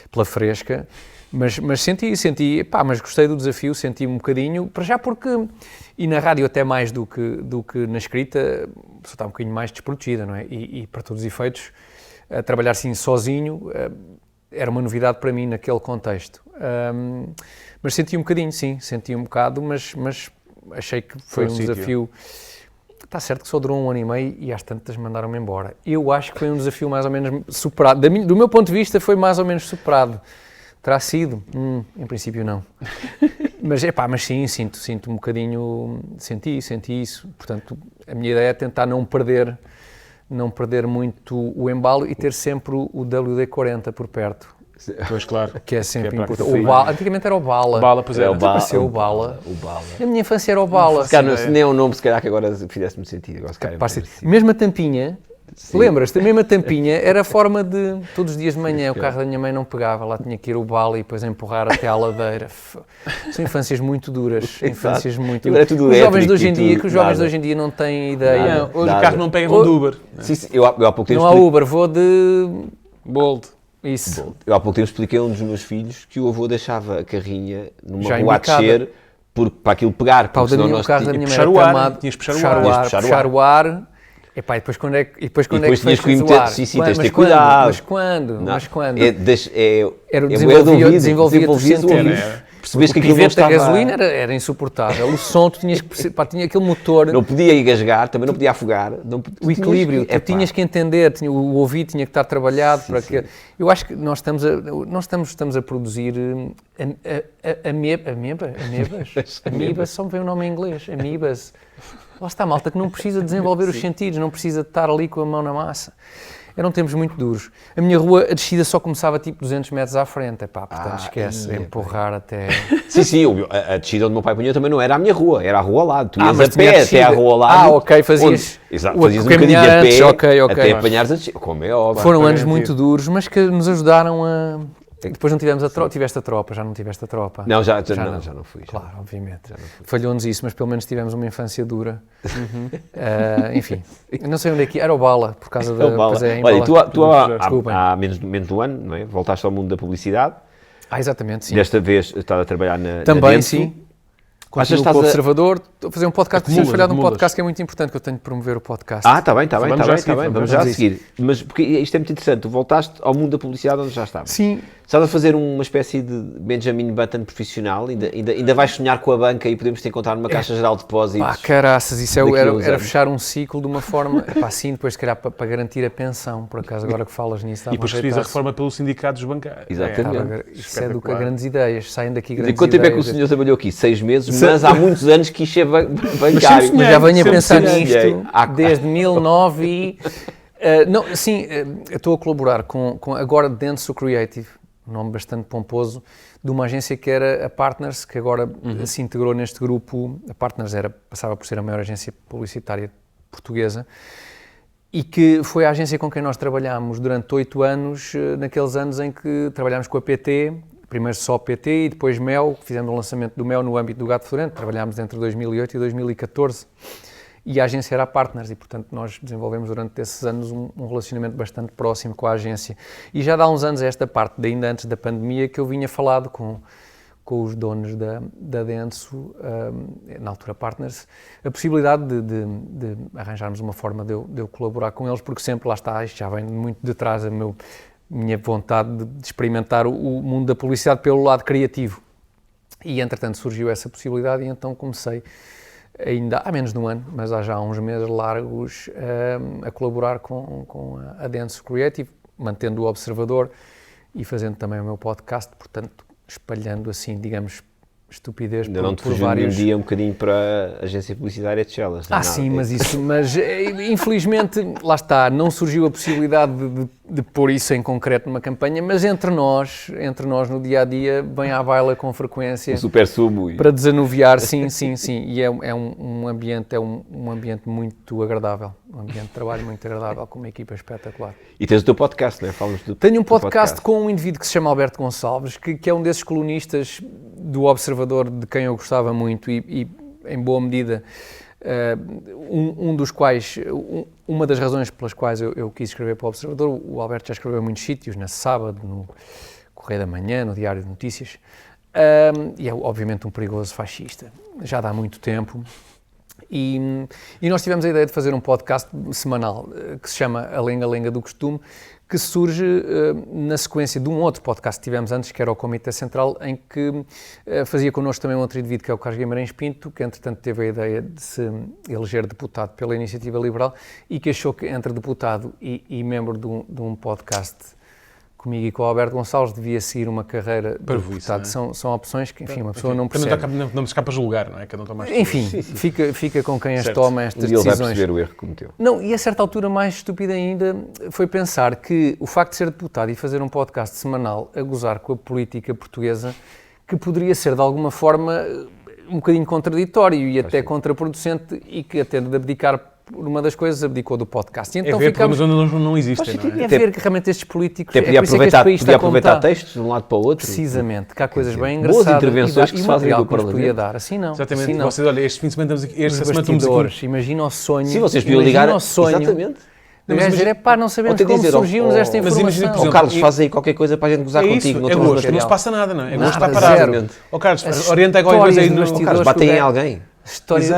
pela fresca. Mas senti, mas gostei do desafio, senti um bocadinho, para já porque, e na rádio até mais do que na escrita, a pessoa está um bocadinho mais desprotegida, não é? E para todos os efeitos, trabalhar assim sozinho era uma novidade para mim naquele contexto. Mas senti um bocadinho, sim, mas achei que foi um desafio. Está certo que só durou 1 ano e meio e às tantas mandaram-me embora. Eu acho que foi um desafio mais ou menos superado, do meu ponto de vista foi mais ou menos superado. Terá sido? Em princípio não. Mas sim, sinto um bocadinho, senti isso. Portanto, a minha ideia é tentar não perder muito o embalo e ter sempre o WD-40 por perto. Pois, claro. Que é sempre importante. Antigamente era o Bala. Pois era. Apareceu o Bala. Na minha infância era o Bala. Nem é um nome, se calhar, que agora fizesse-me sentido. Mesmo a tampinha... Lembras-te, a mesma tampinha era a forma de, todos os dias de manhã, o carro da minha mãe não pegava, lá tinha que ir o bala e depois empurrar até à ladeira. São infâncias muito duras, infâncias muito duras. Os jovens de hoje em dia não têm ideia. Hoje o carro não pega, vão de Uber. Eu há pouco tempo não há Uber, vou de... Bolt. Isso. Eu há pouco tempo expliquei a um dos meus filhos que o avô deixava a carrinha numa rua a descer para aquilo pegar, porque senão nós tínhamos que puxar o ar. E depois quando é que fechas o ar? Sim, tens de ter cuidado. Mas quando? Era o desenvolvia-te o sentido. Percebes que aquilo não estava... A gasolina era insuportável. O som, tu tinhas que... tinha aquele motor... Não podia engasgar, também não podia afogar. O equilíbrio, tu tinhas que entender, o ouvido tinha que estar trabalhado para que... Eu acho que nós estamos a produzir amibas, só me vem o nome em inglês, amibas. Lá está, malta, que não precisa desenvolver os sentidos, não precisa de estar ali com a mão na massa. Eram tempos muito duros. A minha rua, a descida só começava tipo 200 metros à frente, portanto esquece, empurrar até... Sim, a descida onde o meu pai punha também não era a minha rua, era a rua ao lado. Tu ias a pé até à rua ao lado. Ok, fazias um bocadinho a pé, até apanhares a descida, como é óbvio. Foram anos muito duros, mas que nos ajudaram Depois não tivemos tiveste a tropa, já não tiveste a tropa? Não, já não fui. Claro, obviamente. Falhou-nos isso, mas pelo menos tivemos uma infância dura. Enfim, eu não sei onde é que era o Bala, por causa da... Olha, tu há menos de um ano, não é? Voltaste ao mundo da publicidade. Exatamente, sim. Desta vez estás a trabalhar Também, na sim. Continuo com o Observador, estou a fazer um podcast, preciso falhar de um podcast que é muito importante, que eu tenho de promover o podcast. Está bem, vamos já a seguir. Mas porque isto é muito interessante, tu voltaste ao mundo da publicidade onde já estavas. Sim. Estás a fazer uma espécie de Benjamin Button profissional, ainda vais sonhar com a banca e podemos te encontrar numa caixa geral de depósitos. Caraças, isso era fechar um ciclo de uma forma, sim, depois se calhar para garantir a pensão, por acaso agora que falas nisso. E depois fiz a reforma pelos sindicatos bancários. Exatamente. Isso é do que grandes ideias, saem daqui grandes ideias. E quanto tempo é que o senhor trabalhou aqui? 6 meses, mas há muitos anos que isto é bancário. Mas já venho a pensar nisto desde 2009 e... eu estou a colaborar com agora Denso Creative, um nome bastante pomposo, de uma agência que era a Partners, que agora se integrou neste grupo. A Partners passava por ser a maior agência publicitária portuguesa e que foi a agência com quem nós trabalhámos durante 8 anos, naqueles anos em que trabalhámos com a PT, primeiro só PT e depois Mel, fizemos o lançamento do Mel no âmbito do Gato Fedorento, trabalhámos entre 2008 e 2014. E a agência era a Partners e, portanto, nós desenvolvemos durante esses anos um relacionamento bastante próximo com a agência. E já há uns anos esta parte, ainda antes da pandemia, que eu vinha falado com os donos da Denso, na altura Partners, a possibilidade de arranjarmos uma forma de eu colaborar com eles, porque sempre, lá está, isto já vem muito de trás, minha vontade de experimentar o mundo da publicidade pelo lado criativo. E, entretanto, surgiu essa possibilidade e então comecei, ainda há menos de um ano, mas há já uns meses largos, a colaborar com a Denso Creative, mantendo o Observador e fazendo também o meu podcast, portanto, espalhando assim, digamos, estupidez ainda por vários... Ainda não te fugiu um dia um bocadinho para a agência publicitária de Chelas. Sim, mas infelizmente, lá está, não surgiu a possibilidade de pôr isso em concreto numa campanha, mas entre nós no dia-a-dia, bem à baila com frequência. Um super subo. Para desanuviar, sim, e é um ambiente muito agradável, um ambiente de trabalho muito agradável, com uma equipa espetacular. E tens o teu podcast, não é? Fala-nos do Tenho um podcast com um indivíduo que se chama Alberto Gonçalves, que é um desses colunistas do Observador de quem eu gostava muito e em boa medida, dos quais, uma das razões pelas quais eu quis escrever para o Observador. O Alberto já escreveu em muitos sítios, na Sábado, no Correio da Manhã, no Diário de Notícias, e é obviamente um perigoso fascista, já dá muito tempo. E nós tivemos a ideia de fazer um podcast semanal que se chama A Lenga-Lenga do Costume, que surge na sequência de um outro podcast que tivemos antes, que era o Comitê Central, em que fazia connosco também um outro indivíduo, que é o Carlos Guimarães Pinto, que entretanto teve a ideia de se eleger deputado pela Iniciativa Liberal e que achou que entre deputado e membro de um podcast comigo e com o Alberto Gonçalves devia seguir uma carreira de deputado. São opções que, enfim, uma pessoa não percebe. Não me escapa a julgar, não é? Cada um toma enfim, fica com quem as toma estas decisões. Ele vai perceber o erro que cometeu. Não, e a certa altura, mais estúpido ainda, foi pensar que o facto de ser deputado e fazer um podcast semanal a gozar com a política portuguesa, que poderia ser de alguma forma um bocadinho contraditório e até contraproducente, e que até de abdicar por uma das coisas abdicou do podcast. E então problemas onde não existem, não é? É ver que realmente estes políticos... Até podia aproveitar textos de um lado para o outro. Precisamente, que há coisas bem engraçadas. Boas intervenções que se fazem do Parlamento. Podia dar. Assim não. Exatamente. Assim não. Vocês, olha, este fim de semana estamos aqui, esta semana estamos aqui. Imagina o sonho. Sim, vocês podiam ligar. Exatamente. Não sabemos como surgiu-nos esta informação. Carlos, faz aí qualquer coisa para a gente gozar contigo. É gosto, não se passa nada, não é? É gosto estar parado. Carlos, orienta qualquer coisa aí. Carlos, batem em alguém.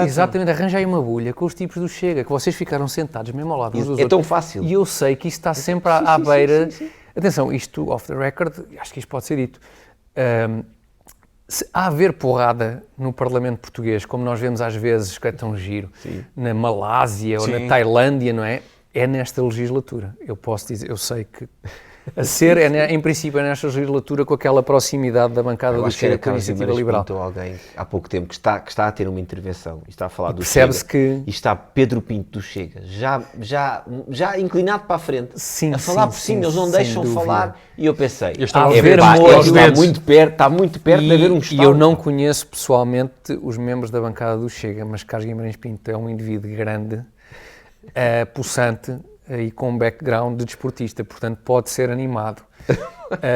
Exatamente, arranja aí uma bulha com os tipos do Chega, que vocês ficaram sentados mesmo ao lado uns dos outros. É tão fácil. E eu sei que isto está sempre à beira... Sim. Atenção, isto off the record, acho que isto pode ser dito. Se há haver porrada no Parlamento português, como nós vemos às vezes, que é tão giro, na Malásia ou na Tailândia, não é? É nesta legislatura. Eu posso dizer, eu sei que... em princípio, é nesta legislatura, com aquela proximidade da bancada do Chega com a Iniciativa Liberal. Alguém há pouco tempo que está a ter uma intervenção e está a falar do Chega. E está Pedro Pinto do Chega, já inclinado para a frente, a falar por cima, eles não deixam falar, e eu pensei, está muito perto de haver um Estado. E eu não conheço pessoalmente os membros da bancada do Chega, mas Carlos Guimarães Pinto é um indivíduo grande, possante, e com um background de desportista, portanto pode ser animado.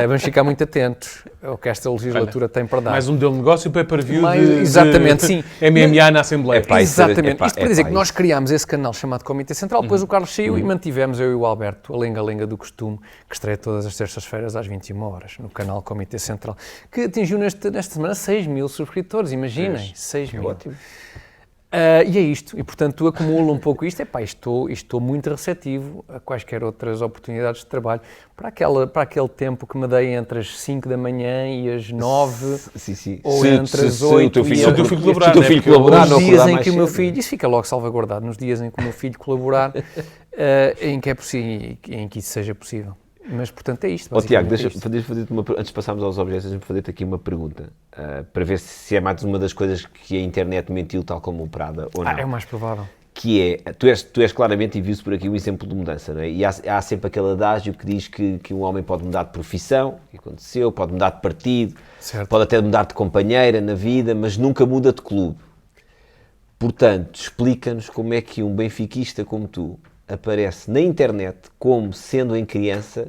Vamos ficar muito atentos ao que esta legislatura tem para dar. Mais um modelo de negócio para view exatamente, sim. MMA na Assembleia. Exatamente. Isto para dizer que nós criámos esse canal chamado Comitê Central, depois o Carlos saiu e mantivemos eu e o Alberto a lenga-lenga do costume, que estreia todas as terças-feiras às 21 horas no canal Comitê Central, que atingiu nesta semana 6 mil subscritores, imaginem, 6 mil. Ótimo. E é isto, e portanto acumulo um pouco isto, estou muito receptivo a quaisquer outras oportunidades de trabalho, para aquele tempo que me dei entre as 5 da manhã e as 9, ou entre as 8 e as 9. Nos dias em que o meu filho, isso fica logo salvaguardado, nos dias em que o meu filho colaborar, em que é possível, em que isso seja possível. Mas, portanto, é isto. Tiago, deixa-me fazer-te antes de passarmos aos objetos, deixa-me fazer-te aqui uma pergunta, para ver se é mais uma das coisas que a internet mentiu, tal como o Prada, ou não. É o mais provável. Que é, tu és claramente, e viu-se por aqui, um exemplo de mudança, não é? E há sempre aquele adágio que diz que um homem pode mudar de profissão, que aconteceu, pode mudar de partido, certo. Pode até mudar de companheira na vida, mas nunca muda de clube. Portanto, explica-nos como é que um benfiquista como tu aparece na internet como sendo em criança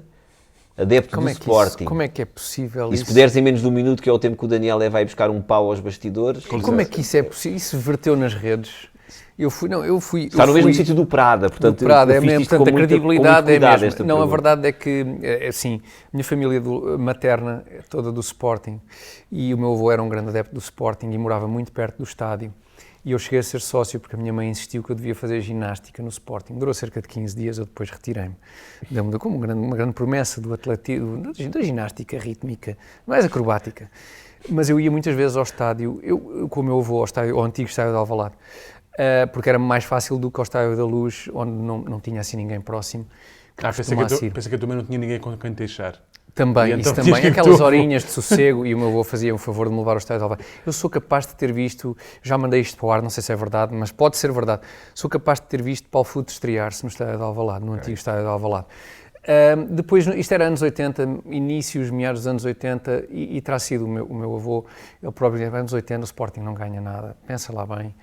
adepto do Sporting. Como é que é possível isso? E se puderes em menos de um minuto, que é o tempo que o Daniel leva a ir buscar um pau aos bastidores... Como é que isso é possível? Isso verteu nas redes? Está no mesmo sítio do Prada, portanto... Do Prada, é mesmo, portanto, a credibilidade é mesmo. Não, a verdade é que, assim, a minha família materna é toda do Sporting, e o meu avô era um grande adepto do Sporting e morava muito perto do estádio. E eu cheguei a ser sócio porque a minha mãe insistiu que eu devia fazer ginástica no Sporting. Durou cerca de 15 dias, eu depois retirei-me. Deu-me como uma grande promessa do atletismo, da ginástica rítmica, mais acrobática. Mas eu ia muitas vezes ao estádio, com o meu avô ao antigo estádio de Alvalade, porque era mais fácil do que ao estádio da Luz, onde não tinha assim ninguém próximo. Pensei que eu também não tinha ninguém com quem te deixar. Também, então, isso também, aquelas horinhas de sossego, e o meu avô fazia um favor de me levar ao estádio de Alvalade. Eu sou capaz de ter visto, já mandei isto para o ar, não sei se é verdade, mas pode ser verdade, sou capaz de ter visto Paulo Futre estrear-se no estádio de Alvalade, no antigo estádio de Alvalade. Depois, isto era anos 80, meados dos anos 80, e terá sido o meu avô, ele próprio dizia, anos 80 o Sporting não ganha nada, pensa lá bem.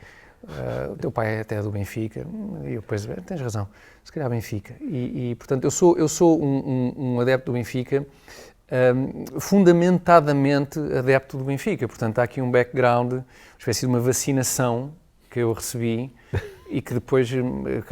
O teu pai é até do Benfica, e eu depois, tens razão, se calhar Benfica, e portanto eu sou um adepto do Benfica, fundamentadamente adepto do Benfica, portanto há aqui um background, uma espécie de uma vacinação que eu recebi e que depois que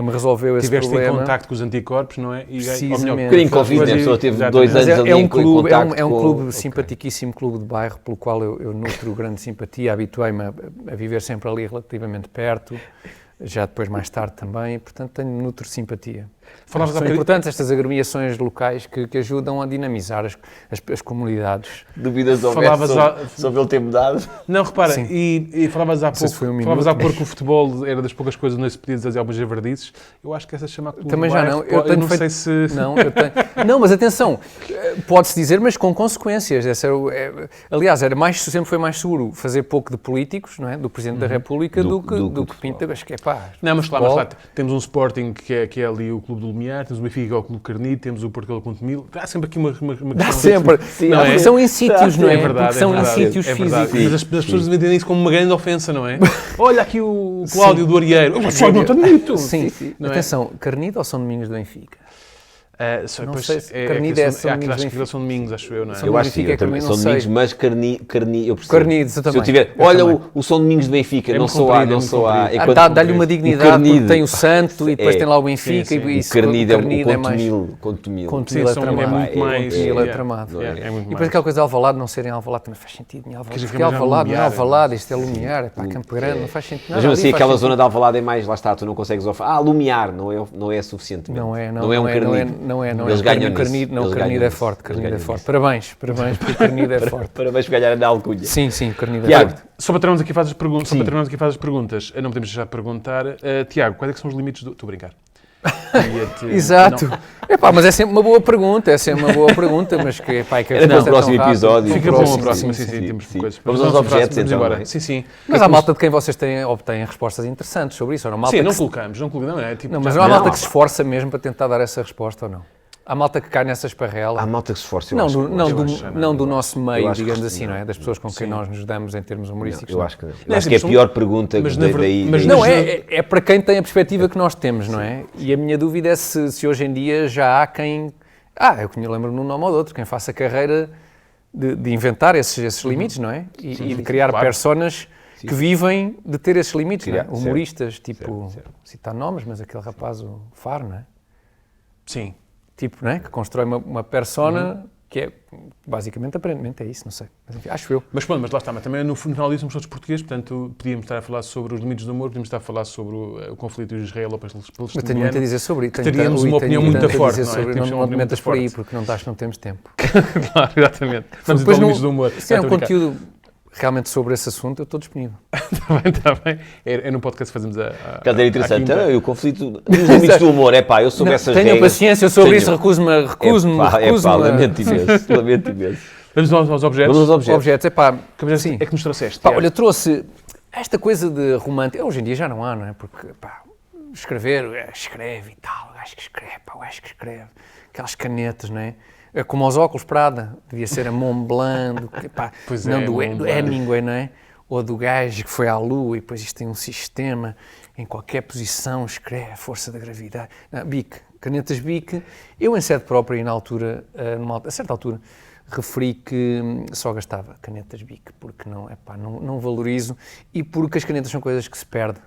me resolveu esse problema. Tiveste em contacto com os anticorpos, não é? Precisamente. Um bocadinho Covid, a pessoa teve 2 anos ali em contacto. É um clube simpaticíssimo, clube de bairro, pelo qual eu nutro grande simpatia, habituei-me a viver sempre ali relativamente perto, já depois mais tarde também, portanto nutro simpatia. São importantes estas agremiações locais que ajudam a dinamizar as comunidades. Duvidas sobre ele ter mudado? Não, repara, e falavas há pouco que o futebol era das poucas coisas onde se podia dizer algumas javardices. Eu acho que essa chama clube também de já bairro, não. Eu não sei se... Não, mas atenção, pode-se dizer, mas com consequências. Aliás, sempre foi mais seguro fazer pouco de políticos, não é? Do Presidente da República, do que Pinta. Acho que é pá. Não, mas claro, temos um Sporting que é ali o Clube do Lumiar, temos o Benfica que é o Clube Carnide, temos o Porto Conto Mil. Há sempre aqui uma questão. Há sempre. Não é? São em sítios, não é? É verdade. São em sítios físicos. Mas as pessoas entendem isso como uma grande ofensa, não é? Olha aqui o Cláudio do Arieiro. Eu sou muito bonito. Sim. Atenção, Carnide ou São Domingos do Benfica? Não sei se Carnide é São Domingos. Acho que São Domingos, acho eu, não é? Eu acho que também São Domingos, mas Carnide, eu percebo. Carnide, eu também. Se eu tiver, olha o São Domingos de Benfica, não sou A. Dá-lhe uma dignidade, porque tem o Santo e depois tem lá o Benfica. E o Carnide é mais... Conto Mil. Conto Mil é tramado. E depois aquela coisa de Alvalade não ser em Alvalade também faz sentido. Porque Alvalade não é Alvalade, isto é Lumiar, é para Campo Grande, não faz sentido. Mas assim, aquela zona de Alvalade é mais, lá está, tu não consegues oferecer. Lumiar, não é suficientemente. Não é um Carnide. Não é. Eles ganham. O Carnide é forte, Parabéns, porque o Carnide é forte. Parabéns por ganhar a alcunha. Sim, o Carnide é forte. Só para termos aqui faz as perguntas, não podemos deixar de perguntar. Tiago, quais é que são os limites do... Estou a brincar. Exato. Mas é sempre uma boa pergunta, mas que... Era para o próximo episódio. Fica bom a próxima, sim, temos coisas. Vamos aos objetos, então. Sim. Mas há malta de quem vocês obtêm respostas interessantes sobre isso, ou não? Sim, não colocamos, não é? Mas não há malta que se esforça mesmo para tentar dar essa resposta, ou não? Há malta que cai nessa esparrela. Há malta que se esforça. Não do nosso meio, digamos assim, não é? Das pessoas com quem nós nos damos em termos humorísticos. Eu acho que não. Acho que é a pior pergunta daí. Mas não, é para quem tem a perspectiva que nós temos, não é? E a minha dúvida é se hoje em dia já há quem... Eu lembro-me de um nome ou de outro, quem faça a carreira de inventar esses limites, não é? E de criar personas que vivem de ter esses limites, não é? Humoristas, citar nomes, mas aquele rapaz, o Faro, não é? Sim. Tipo, não é? Que constrói uma persona que é, basicamente, aparentemente é isso, não sei. Mas, enfim, acho eu. Mas lá está, mas também no final disso somos todos portugueses, portanto podíamos estar a falar sobre os limites do humor, podíamos estar a falar sobre o conflito israelo-palestiniano. Eu tenho muito a dizer sobre isso. Teríamos uma opinião muito forte, não é? Não te metas por aí, porque não temos tempo. Claro, exatamente. Vamos então limites do humor. Se é um conteúdo realmente sobre esse assunto, eu estou disponível. Está bem. É no podcast que fazemos a Cadê interessante? O conflito dos limites do humor. Eu soube essas regras. Tenho paciência sobre isso, recuso-me. Lamento imenso. Vamos aos objetos? Vamos aos objetos. Sim. É que nos trouxeste? Olha, trouxe esta coisa de romântico. Hoje em dia já não há, não é? Porque, escrever, escreve e tal. O gajo que escreve. Aquelas canetas, não é? Como aos óculos Prada, devia ser a Mont Blanc, do Hemingway, não é? Ou do gajo que foi à Lua e depois isto tem um sistema, em qualquer posição escreve a força da gravidade. Bic, canetas Bic. Eu, em sede própria e na altura, a certa altura, referi que só gastava canetas Bic, porque não valorizo e porque as canetas são coisas que se perdem.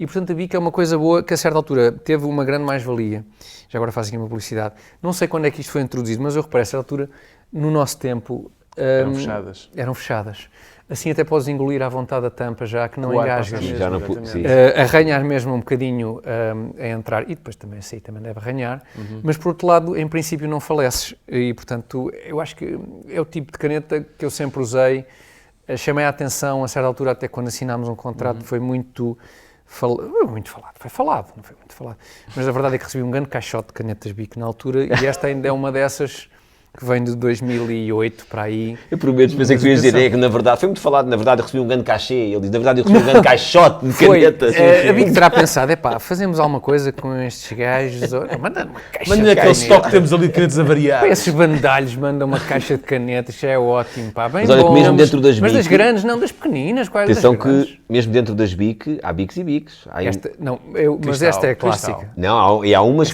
E portanto a Bic é uma coisa boa que a certa altura teve uma grande mais-valia. Já agora faço aqui uma publicidade. Não sei quando é que isto foi introduzido, mas eu reparei a certa altura, no nosso tempo... Eram fechadas. Assim até podes engolir à vontade a tampa já, que não engasgas. Arranhas mesmo um bocadinho a entrar, e depois também sair também deve arranhar, mas por outro lado, em princípio não faleces. E portanto, eu acho que é o tipo de caneta que eu sempre usei. Chamei a atenção, a certa altura, até quando assinámos um contrato, foi muito falado, foi falado, não foi muito falado, mas a verdade é que recebi um grande caixote de canetas Bic na altura e esta ainda é uma dessas que vem de 2008 para aí. Eu prometo, pensei que tu ias dizer, que na verdade, foi muito falado, na verdade eu recebi um grande cachê, ele diz, na verdade eu recebi um grande caixote de canetas. A Bic terá pensado, fazemos alguma coisa com estes gajos, manda-me uma caixa de canetas. Manda aquele estoque que temos ali de canetas avariadas. Esses bandalhos mandam uma caixa de canetas, já é ótimo, bem mas olha que mesmo dentro das Bic... Mas das grandes, não das pequeninas, quais das grandes? Atenção que, mesmo dentro das Bic, há Bics e Bics. Mas esta é a clássica. Não, há umas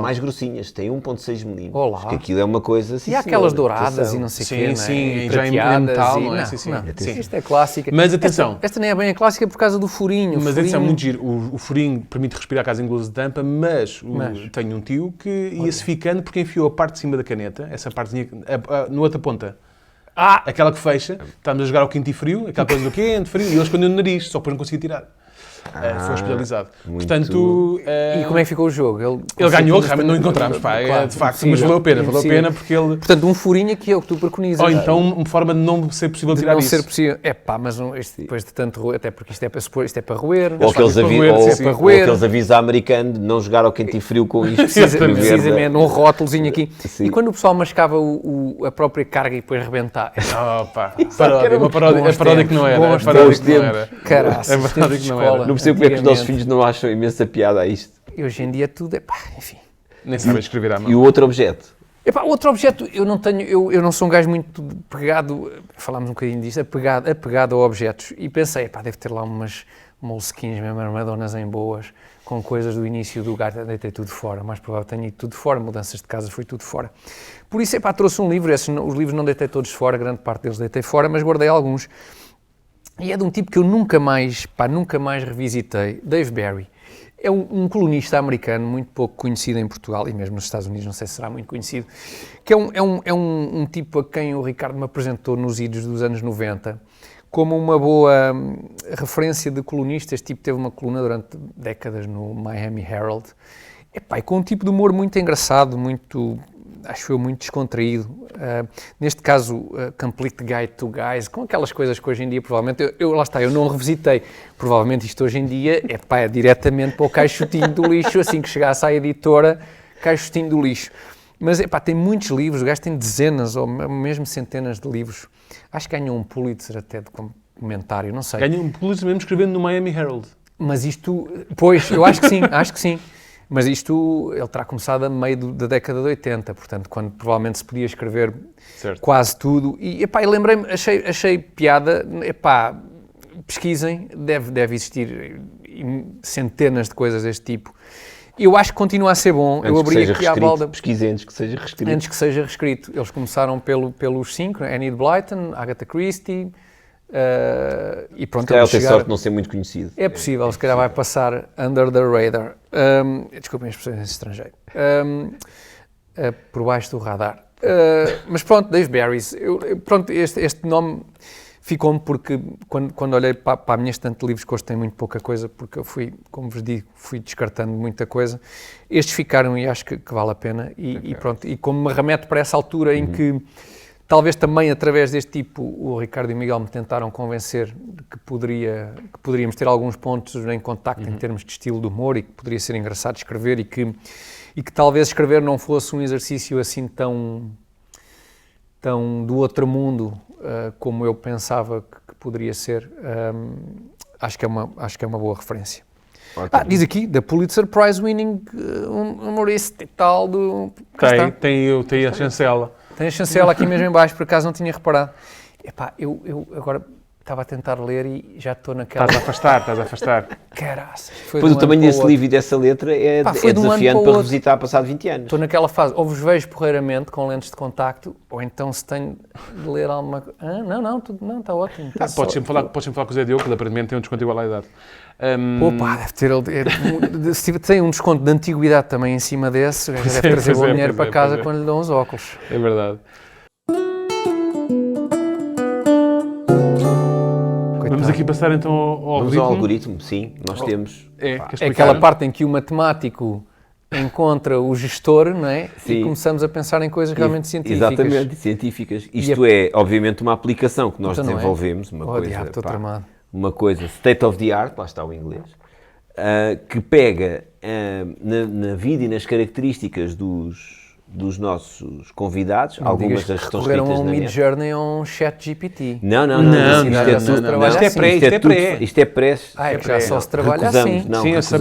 mais grossinhas, tem 1.6 mm. Olá. Porque aquilo é uma coisa assim. E há aquelas douradas e não sei o quê, sim, já em metal, não é? Sim. Isto é clássica. Mas atenção. Esta nem é bem a clássica por causa do furinho. Mas atenção, muito giro. O furinho permite respirar caso engolose de tampa, mas tenho um tio que ia-se ficando porque enfiou a parte de cima da caneta, essa partezinha, na outra ponta. Aquela que fecha. Estávamos a jogar ao quente e frio, aquela coisa do quente, frio, e ele escondeu no nariz, só depois não conseguia tirar. Foi hospitalizado. Portanto, e como é que ficou o jogo? Ele ganhou, realmente não encontramos, claro, de facto, mas valeu a pena porque ele... Portanto, um furinho aqui é o que tu preconizas. Ou então uma forma de não ser possível tirar isso. De não ser possível. Mas depois de tanto roer, até porque isto é para roer. Ou aqueles avisos americanos de não jogar ao quente e frio com isto. Precisamente, um rótulozinho aqui. Sim. E quando o pessoal mascava a própria carga e depois rebentar. Uma paródia que não era. Caraças, a paródia que não era. Não percebo porque é que os nossos filhos não acham imensa piada a isto. E hoje em dia tudo enfim. Nem sabem escrever à mão. E o outro objeto? Outro objeto, eu não sou um gajo muito pegado, falámos um bocadinho disto, apegado a objetos. E pensei, deve ter lá umas moleskins mesmo, armadonas em boas, com coisas do início do gato, deitei tudo fora. Mais provável tenho ido tudo fora, mudanças de casa foi tudo fora. Por isso, trouxe um livro, os livros não deitei todos fora, grande parte deles deitei fora, mas guardei alguns. E é de um tipo que eu nunca mais revisitei, Dave Barry. É um colunista americano muito pouco conhecido em Portugal, e mesmo nos Estados Unidos não sei se será muito conhecido, que é um tipo a quem o Ricardo me apresentou nos idos dos anos 90, como uma boa referência de colunista. Este tipo teve uma coluna durante décadas no Miami Herald, e com um tipo de humor muito engraçado, acho eu, muito descontraído. Neste caso, Complete Guide to Guys, com aquelas coisas que hoje em dia, provavelmente, eu não revisitei. Provavelmente isto hoje em dia é diretamente para o caixotinho do lixo, assim que chegasse à editora, caixotinho do lixo. Mas, tem muitos livros, o gajo tem dezenas ou mesmo centenas de livros. Acho que ganhou um Pulitzer até de comentário, não sei. Ganhou um Pulitzer mesmo escrevendo no Miami Herald. Mas isto, pois, eu acho que sim. Mas isto, ele terá começado a meio da década de 80, portanto, quando provavelmente se podia escrever quase tudo. E, eu lembrei-me, achei piada, pesquisem, deve existir centenas de coisas deste tipo. Eu acho que continua a ser bom. Eu abri aqui à balda. Pesquisem antes que seja reescrito. Antes que seja reescrito. Eles começaram pelos 5, Enid Blyton, Agatha Christie, e pronto. Ele tem sorte de não ser muito conhecido. É possível, se calhar vai passar under the radar. Desculpem as expressões em estrangeiro. Por baixo do radar. Mas pronto, Dave Barrys. Pronto, este nome ficou-me porque quando olhei para a minha estante de livros, que hoje tem muito pouca coisa, porque eu fui, como vos digo, fui descartando muita coisa, estes ficaram e acho que vale a pena. E pronto, e como me remete para essa altura em que talvez também através deste tipo o Ricardo e o Miguel me tentaram convencer de que poderíamos ter alguns pontos em contacto em termos de estilo de humor e que poderia ser engraçado escrever e que talvez escrever não fosse um exercício assim tão do outro mundo como eu pensava que poderia ser. Acho que é uma boa referência. Diz aqui, da Pulitzer Prize winning humorista e tal do... Tem a chancela. Tem a chancela aqui mesmo em baixo, por acaso não tinha reparado. Epá, eu agora estava a tentar ler e já estou naquela... Estás a afastar. Caraças. Pois o tamanho desse livro e dessa letra é desafiante para revisitar passado 20 anos. Estou naquela fase, ou vos vejo porreiramente com lentes de contacto, ou então se tenho de ler alguma coisa... Não, está ótimo. Podes sempre falar com o Zé Diogo, que aparentemente tem um desconto igual à idade. Opa, deve ter... Se tem um desconto de antiguidade também em cima desse, deve trazer bom dinheiro para casa quando lhe dão os óculos. É verdade. Vamos aqui passar então ao algoritmo. Vamos ao algoritmo, sim. Nós temos... É aquela parte em que o matemático encontra o gestor, não é? Sim. E começamos a pensar em coisas realmente científicas. Exatamente, científicas. Isto é, obviamente, uma aplicação que nós desenvolvemos, uma coisa state of the art, lá está o inglês, que pega na vida e nas características dos nossos convidados, não algumas das que estão escritas na net. Mid-Journey ou um ChatGPT. Não. Isto é pré. É que já só se trabalha assim. Sim, eu sei.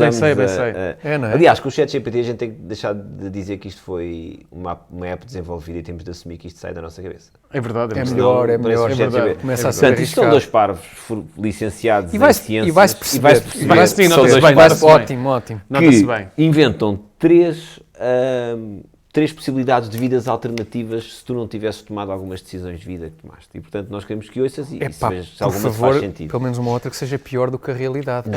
Não é? Aliás, com o ChatGPT a gente tem que deixar de dizer que isto foi uma app desenvolvida e temos de assumir que isto sai da nossa cabeça. É verdade. É melhor. Começa a ser Portanto, isto são dois parvos licenciados em ciências. E vai-se perceber. Ótimo. Nota-se bem. Inventam três possibilidades de vidas alternativas se tu não tivesses tomado algumas decisões de vida que tomaste. E, portanto, nós queremos que ouças e se alguma faz sentido. Pelo menos uma outra que seja pior do que a realidade.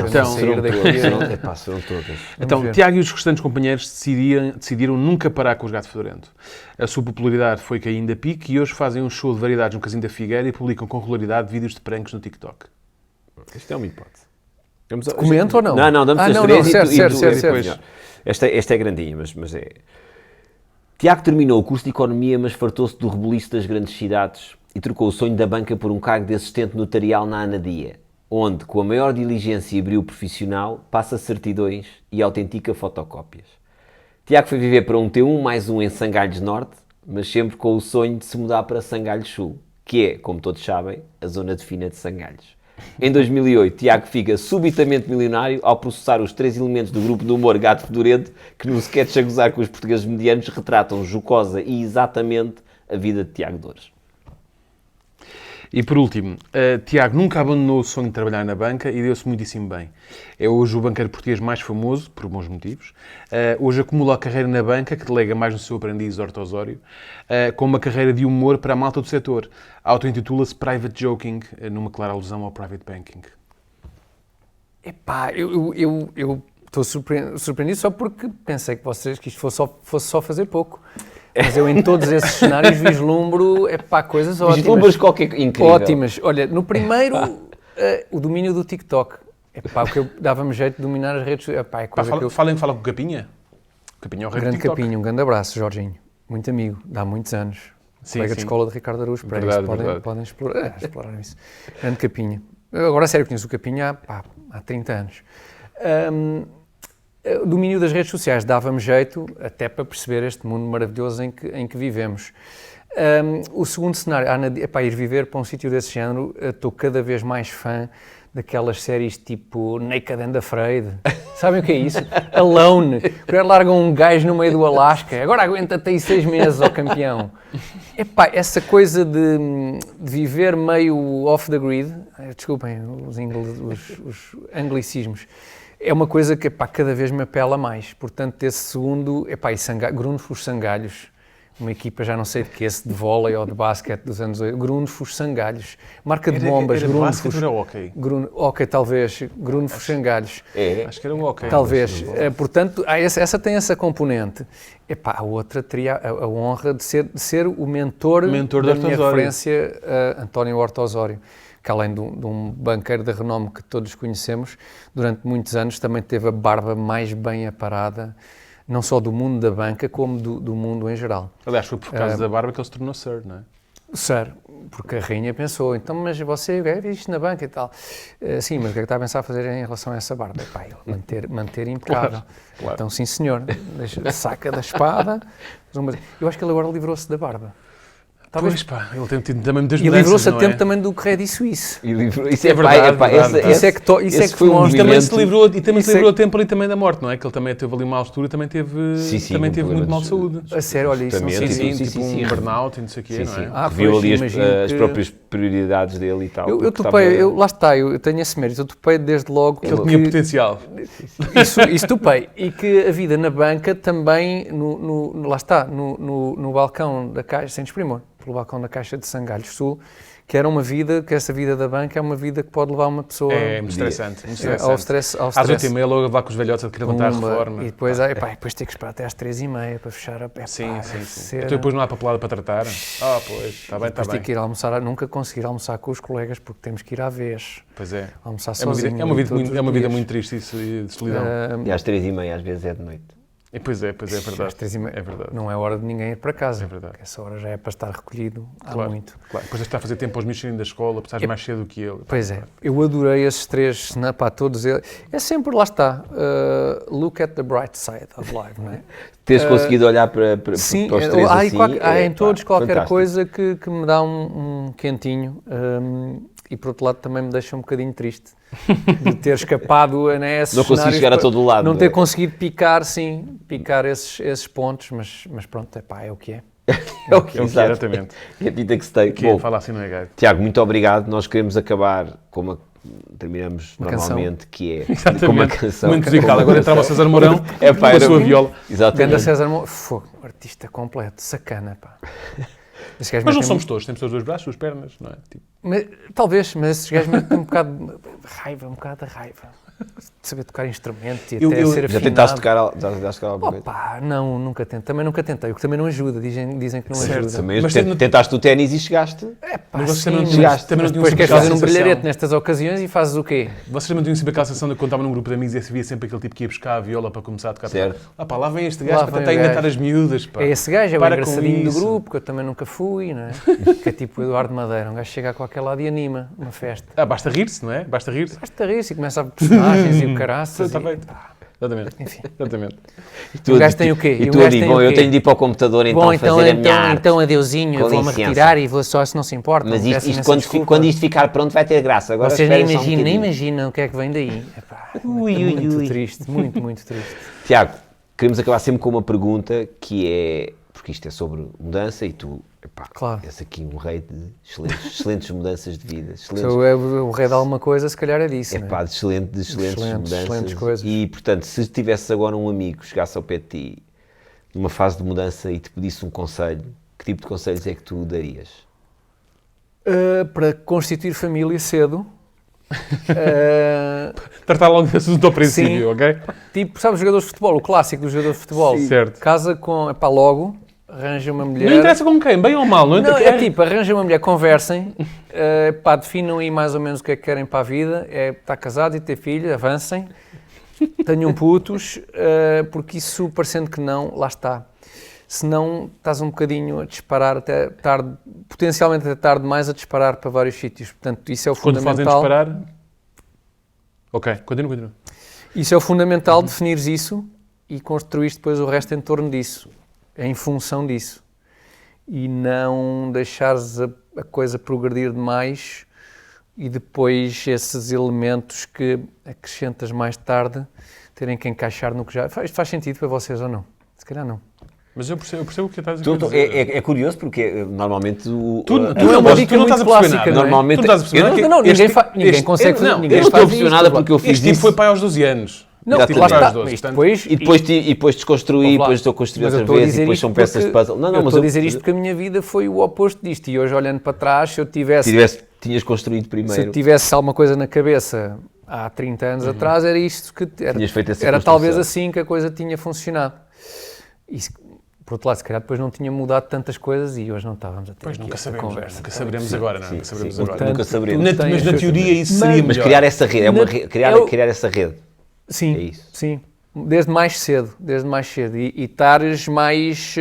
Serão todas. Então, Tiago e os restantes companheiros decidiram nunca parar com os Gato Fedorento. A sua popularidade foi caindo a pique e hoje fazem um show de variedades no Casino da Figueira e publicam com regularidade vídeos de pranks no TikTok. Isto é uma hipótese. Comenta ou não? Não, damos as três certo. Esta é grandinha, mas é... Tiago terminou o curso de Economia, mas fartou-se do rebuliço das grandes cidades e trocou o sonho da banca por um cargo de assistente notarial na Anadia, onde, com a maior diligência e brio profissional, passa certidões e autentica fotocópias. Tiago foi viver para um T1 mais um em Sangalhos Norte, mas sempre com o sonho de se mudar para Sangalhos Sul, que é, como todos sabem, a zona de fina de Sangalhos. Em 2008, Tiago fica subitamente milionário ao processar os 3 elementos do grupo de humor Gato Fedorento que, num sketch a gozar com os portugueses medianos, retratam jocosa e exatamente a vida de Tiago Dores. E por último, Tiago nunca abandonou o sonho de trabalhar na banca e deu-se muitíssimo bem. É hoje o banqueiro português mais famoso, por bons motivos. Hoje acumula a carreira na banca, que delega mais no seu aprendiz Horto Osório, com uma carreira de humor para a malta do setor. Auto-intitula-se Private Joking, numa clara alusão ao Private Banking. Epá, eu estou surpreendido só porque pensei que isto fosse só fazer pouco. Mas eu em todos esses cenários vislumbro, coisas ótimas. Vislumbras qualquer incrível. Ótimas. Olha, no primeiro, o domínio do TikTok. O que eu dava-me jeito de dominar as redes... Fala com o Capinha. O Capinha é o rei do TikTok. Capinha, um grande abraço, Jorginho. Muito amigo, de há muitos anos. Colega de escola de Ricardo Araújo Pereira. Podem explorar isso. Grande Capinha. Agora, a sério, conheço o Capinha há 30 anos. O domínio das redes sociais dava-me jeito até para perceber este mundo maravilhoso em que vivemos. O segundo cenário, ir viver para um sítio desse género, estou cada vez mais fã daquelas séries tipo Naked and Afraid. Sabem o que é isso? Alone. Quando largam um gajo no meio do Alasca. Agora aguenta-te aí 6 meses, ó campeão. Essa coisa de viver meio off the grid, desculpem os anglicismos, é uma coisa que cada vez me apela mais. Portanto, esse segundo, Grundfos Sangalhos, uma equipa já não sei de que, de vôlei ou de basquete dos anos 80, Grundfos Sangalhos, marca de bombas, Grundfos. Basquete ou era hockey? Hockey talvez, Grundfos Sangalhos. Acho que era um hockey. Talvez, portanto, essa tem essa componente. A outra teria a honra de ser o mentor da minha referência, António Horta Osório, que além de um banqueiro de renome que todos conhecemos, durante muitos anos também teve a barba mais bem aparada, não só do mundo da banca, como do mundo em geral. Aliás, foi por causa da barba que ele se tornou Sir, não é? Sir, porque a rainha pensou, então, mas você vive isto na banca e tal. Sim, mas o que é que está a pensar fazer em relação a essa barba? Manter impecável. Claro. Então, sim senhor, saca da espada. Eu acho que ele agora livrou-se da barba. Talvez, ele tem tido também muitas mudanças, e livrou-se a tempo também do Credit Suisse. Isso é verdade. Isso é que foi um também se livrou a tempo ali também da morte, não é? Que ele também teve ali uma altura, também teve muito mal de saúde. A sério, olha, isso não sei. Tipo um burnout e não sei o quê, não é? Viu ali as próprias prioridades dele e tal. Eu topei, lá está, eu tenho esse mérito, eu topei desde logo que ele tinha potencial. Isso topei. E que a vida na banca também, lá está, no balcão da Caixa, sem desprimor, pelo balcão da Caixa de Sangalhos Sul, que essa vida da banca é uma vida que pode levar uma pessoa... É muito estressante. Ao stress. Às 8h30 logo levar com os velhotes a querer levantar a reforma. E depois, depois ter que esperar até às 3h30 para fechar a... Sim. Então depois não há papelada para tratar. Pois, está bem. Ter que ir almoçar, nunca conseguir almoçar com os colegas porque temos que ir à vez. Pois é. Almoçar sozinho. É uma vida muito triste isso de solidão. E às 3h30 às vezes é de noite. Pois é verdade. É verdade. Não é hora de ninguém ir para casa. É verdade. Essa hora já é para estar recolhido há muito. Claro. Depois está a fazer tempo aos miúdos saírem da escola, precisas mais cedo do que ele. Pois é. Eu adorei esses três, todos eles. É sempre, lá está, look at the bright side of life, não é? Teres conseguido olhar para os três há em todos qualquer coisa que me dá um quentinho. E por outro lado também me deixa um bocadinho triste de ter escapado nesses não consegui chegar a todo lado. Não ter conseguido picar esses pontos, mas pronto, é o que é. É o que é, exatamente. É a vida que se tem. Bom, fala assim não é gato. Tiago, muito obrigado. Nós queremos acabar como terminamos normalmente, que é com uma canção. Muito musical. Agora entrava o César Mourão com a sua viola. Exatamente. Ganda César Mourão. Artista completo, sacana, pá. Mas não somos todos, temos os dois braços, duas pernas, não é? Talvez, mas esses gajos têm um bocado de raiva, de saber tocar instrumento e até ser afinado. Já tentaste tocar alguma coisa? Não, nunca tentei. Também nunca tentei, o que também não ajuda, dizem que não ajuda. Mas tentaste o ténis e chegaste. Mas você não chegaste. Depois queres fazer um brilharete nestas ocasiões e fazes o quê? Vocês também tinham sempre aquela sensação de quando estava num grupo de amigos e havia sempre aquele tipo que ia buscar a viola para começar a tocar. Certo. Lá vem este gajo para tentar inventar as miúdas. Pá. É esse gajo, é o engraçadinho do grupo, que eu também nunca fui, não é? Que é tipo o Eduardo Madeira, um gajo chega a qualquer lado e anima uma festa. Basta rir-se, não é? Basta rir-se e começa a personagens e o caraças. Está feito. Exatamente. Enfim. Exatamente. O gajo tem o quê? E tu a dizer, eu tenho de ir para o computador fazer a minha arte. Então adeusinho, eu vou-me retirar e vou só, se não se importa. Mas isto quando isto ficar pronto vai ter graça. Agora vocês nem imaginam o que é que vem daí. Muito triste, muito triste. Tiago, queremos acabar sempre com uma pergunta que é, porque isto é sobre mudança e tu, claro. És aqui um rei de excelentes mudanças de vida. O rei de alguma coisa, se calhar é disso. De excelentes mudanças. Excelentes coisas. E, portanto, se tivesse agora um amigo que chegasse ao pé de ti numa fase de mudança e te pedisse um conselho, que tipo de conselhos é que tu darias? Para constituir família cedo. Tratar logo desse assunto ao princípio, ok? Tipo, sabes, jogadores de futebol, o clássico dos jogadores de futebol. Sim. Certo. Casa com, logo, arranja uma mulher... Não interessa com quem, bem ou mal, não interessa. É tipo, arranja uma mulher, conversem, definam aí mais ou menos o que é que querem para a vida, estar casado e ter filho, avancem, tenham putos, porque isso, parecendo que não, lá está. Senão estás um bocadinho a disparar até tarde, potencialmente até tarde demais a disparar para vários sítios. Portanto, isso é o fundamental. Quando fazem disparar... Ok, continua. Isso é o fundamental, definires isso e construís depois o resto em torno disso, em função disso. E não deixares a coisa progredir demais e depois esses elementos que acrescentas mais tarde terem que encaixar no que já... Isto faz sentido para vocês ou não? Se calhar não. Mas eu percebo o que estás a dizer. É curioso porque normalmente Tu é uma dica muito clássica, não é? Normalmente... Ninguém consegue fazer. Eu estou impressionada porque eu fiz isso. Este tipo foi pai aos 12 anos. Não, lá está. E depois desconstruí, depois estou a construir outra vez, e depois são peças de puzzle. Não, mas estou a dizer isto porque a minha vida foi o oposto disto, e hoje olhando para trás, se eu tinhas construído primeiro. Se eu tivesse alguma coisa na cabeça há 30 anos atrás, era isto que era talvez assim que a coisa tinha funcionado. E, por outro lado, se calhar depois não tinha mudado tantas coisas e hoje não estávamos a ter nunca sabemos, conversa. Nunca saberemos agora, não é? Nunca saberemos. Mas na teoria isso seria melhor. Mas criar essa rede, criar essa rede. Sim, é isso. Sim. Desde mais cedo. E estares mais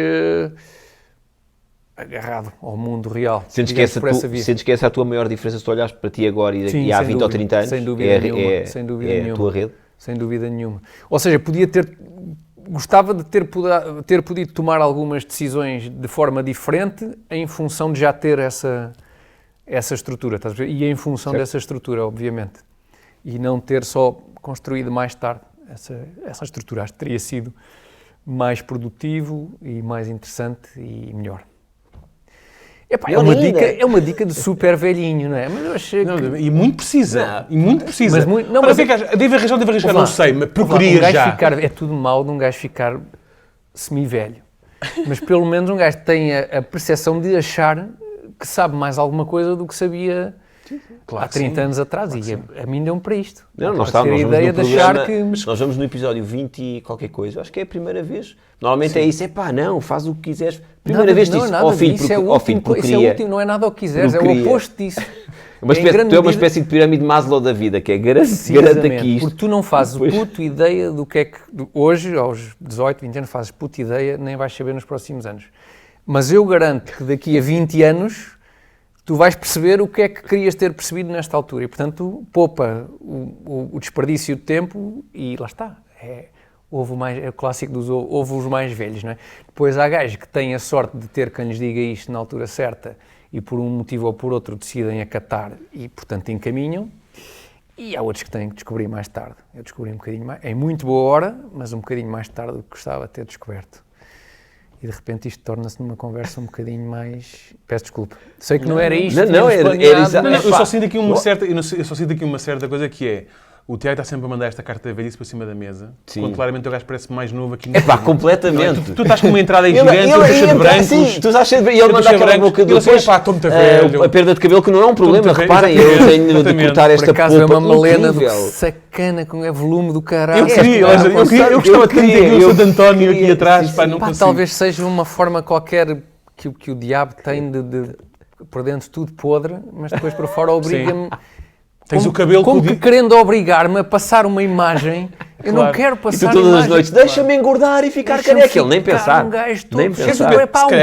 agarrado ao mundo real. Sentes que essa é a tua maior diferença se tu olhares para ti agora e há 20 ou 30 anos? Sem dúvida nenhuma. A tua rede? Sem dúvida nenhuma. Ou seja, gostava de ter podido tomar algumas decisões de forma diferente em função de já ter essa estrutura, estás a ver? E em função dessa estrutura, obviamente. E não ter só construído mais tarde essa estrutura. Acho que teria sido mais produtivo e mais interessante e melhor. Epá, é uma dica de super velhinho, não é? Mas eu achei que... E muito precisa. Deve arranjar, não sei, mas procuraria já. É tudo mau de um gajo ficar semi-velho. Mas pelo menos um gajo tem a percepção de achar que sabe mais alguma coisa do que sabia há 30 anos atrás. E a mim deu-me para isto. Nós vamos no episódio 20 e qualquer coisa. Acho que é a primeira vez. Normalmente é isso. Faz o que quiseres. Primeira vez disso. Não é nada o que quiseres, é o oposto disso. Tu é uma espécie de pirâmide de Maslow da vida, que é garante aqui isto. Porque tu não fazes puto ideia do que é que hoje, aos 18, 20 anos, fazes puto ideia, nem vais saber nos próximos anos. Mas eu garanto que daqui a 20 anos tu vais perceber o que é que querias ter percebido nesta altura. E, portanto, poupa o desperdício de tempo e lá está. É o clássico dos ovos mais velhos, não é? Depois há gajos que têm a sorte de ter quem lhes diga isto na altura certa e por um motivo ou por outro decidem acatar e, portanto, encaminham. E há outros que têm que descobrir mais tarde. Eu descobri um bocadinho mais, em muito boa hora, mas um bocadinho mais tarde do que gostava de ter descoberto. E de repente isto torna-se numa conversa um bocadinho mais... Peço desculpa. Sei que não era isto. Eu só sinto aqui uma certa coisa que é... O Tiago está sempre a mandar esta carta de velhice para cima da mesa. Sim. Quando claramente o gajo parece mais novo aqui no fundo. Completamente. Tu estás com uma entrada gigante, tu cheio de brancos. Sim, tu estás cheio de brancos. E ele manda aquela boca de depois. A perda de cabelo que não é um problema, reparem. Eu tenho de cortar esta polpa. É uma malena do sacana com o volume do caralho. Eu gostava de ter o Santo António aqui atrás. Não consigo. Talvez seja uma forma qualquer que o diabo tem de por dentro tudo podre, mas depois por fora obriga-me... Tens o cabelo querendo obrigar-me a passar uma imagem, eu não quero passar e tu todas as noites, deixa-me engordar e ficar careca. Ele nem pensar. Nem pensar.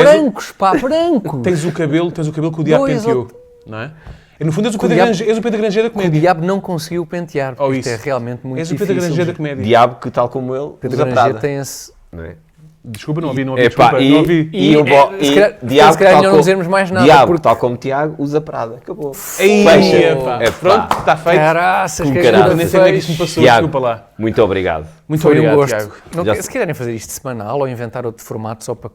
Brancos. Tens o cabelo que o diabo penteou, não é? E no fundo és o Pedro Granger da comédia. O diabo não conseguiu pentear, porque isto é realmente muito difícil. És o Pedro Granger da comédia. Diabo que, tal como ele, Pedro Granger tem esse... Não é? Desculpa, não ouvi. Diabo, não dizermos mais nada. Diabo, porque... tal como Tiago, usa Prada. Acabou. Fecha. Pronto, está feito. Caraças, que nem sei onde é que isto me passou. Desculpa lá. Muito obrigado. Muito obrigado, Tiago. Se quiserem fazer isto semanal ou inventar outro formato só para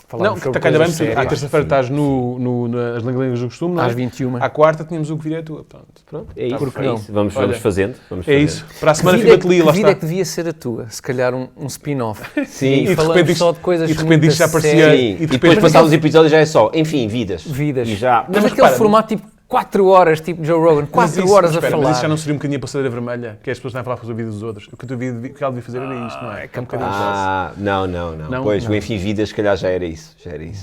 falar sobre coisas sérias. À terça-feira estás nas Lengas do Costume, às 21. À quarta tínhamos o que vir é tua. Pronto. É isso. Vamos fazendo. É isso. Para a semana fica-te ali, lá está. A vida é que devia ser a tua. Se calhar um spin-off. Sim. E falamos só de coisas e de repente isto já parecia... E depois passados os episódios já é só, enfim, vidas. E já... Mas aquele formato tipo 4 horas, tipo Joe Rogan, 4 horas a falar. Mas isso já não seria um bocadinho a passadeira vermelha, que as pessoas estão a falar sobre a vida dos outros. O que ela devia fazer era isto, não é? É um bocadinho não. Pois, o enfim, vidas, se calhar já era isso.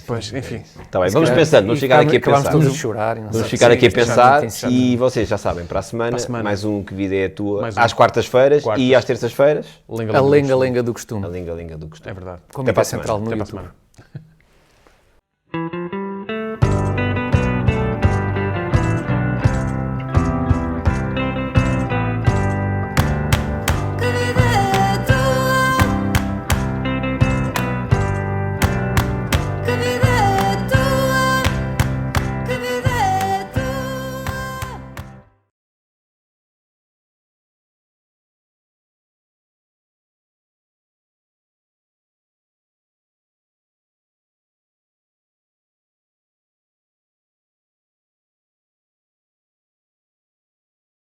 Pois, enfim. Está bem, vamos pensando, vamos ficar aqui a pensar. Vamos ficar aqui a pensar e vocês já sabem, para a semana, mais um Que Vida é a Tua, às quartas-feiras e às terças-feiras. A lenga-lenga do costume. A lenga-lenga do costume. É verdade. Como é central no YouTube.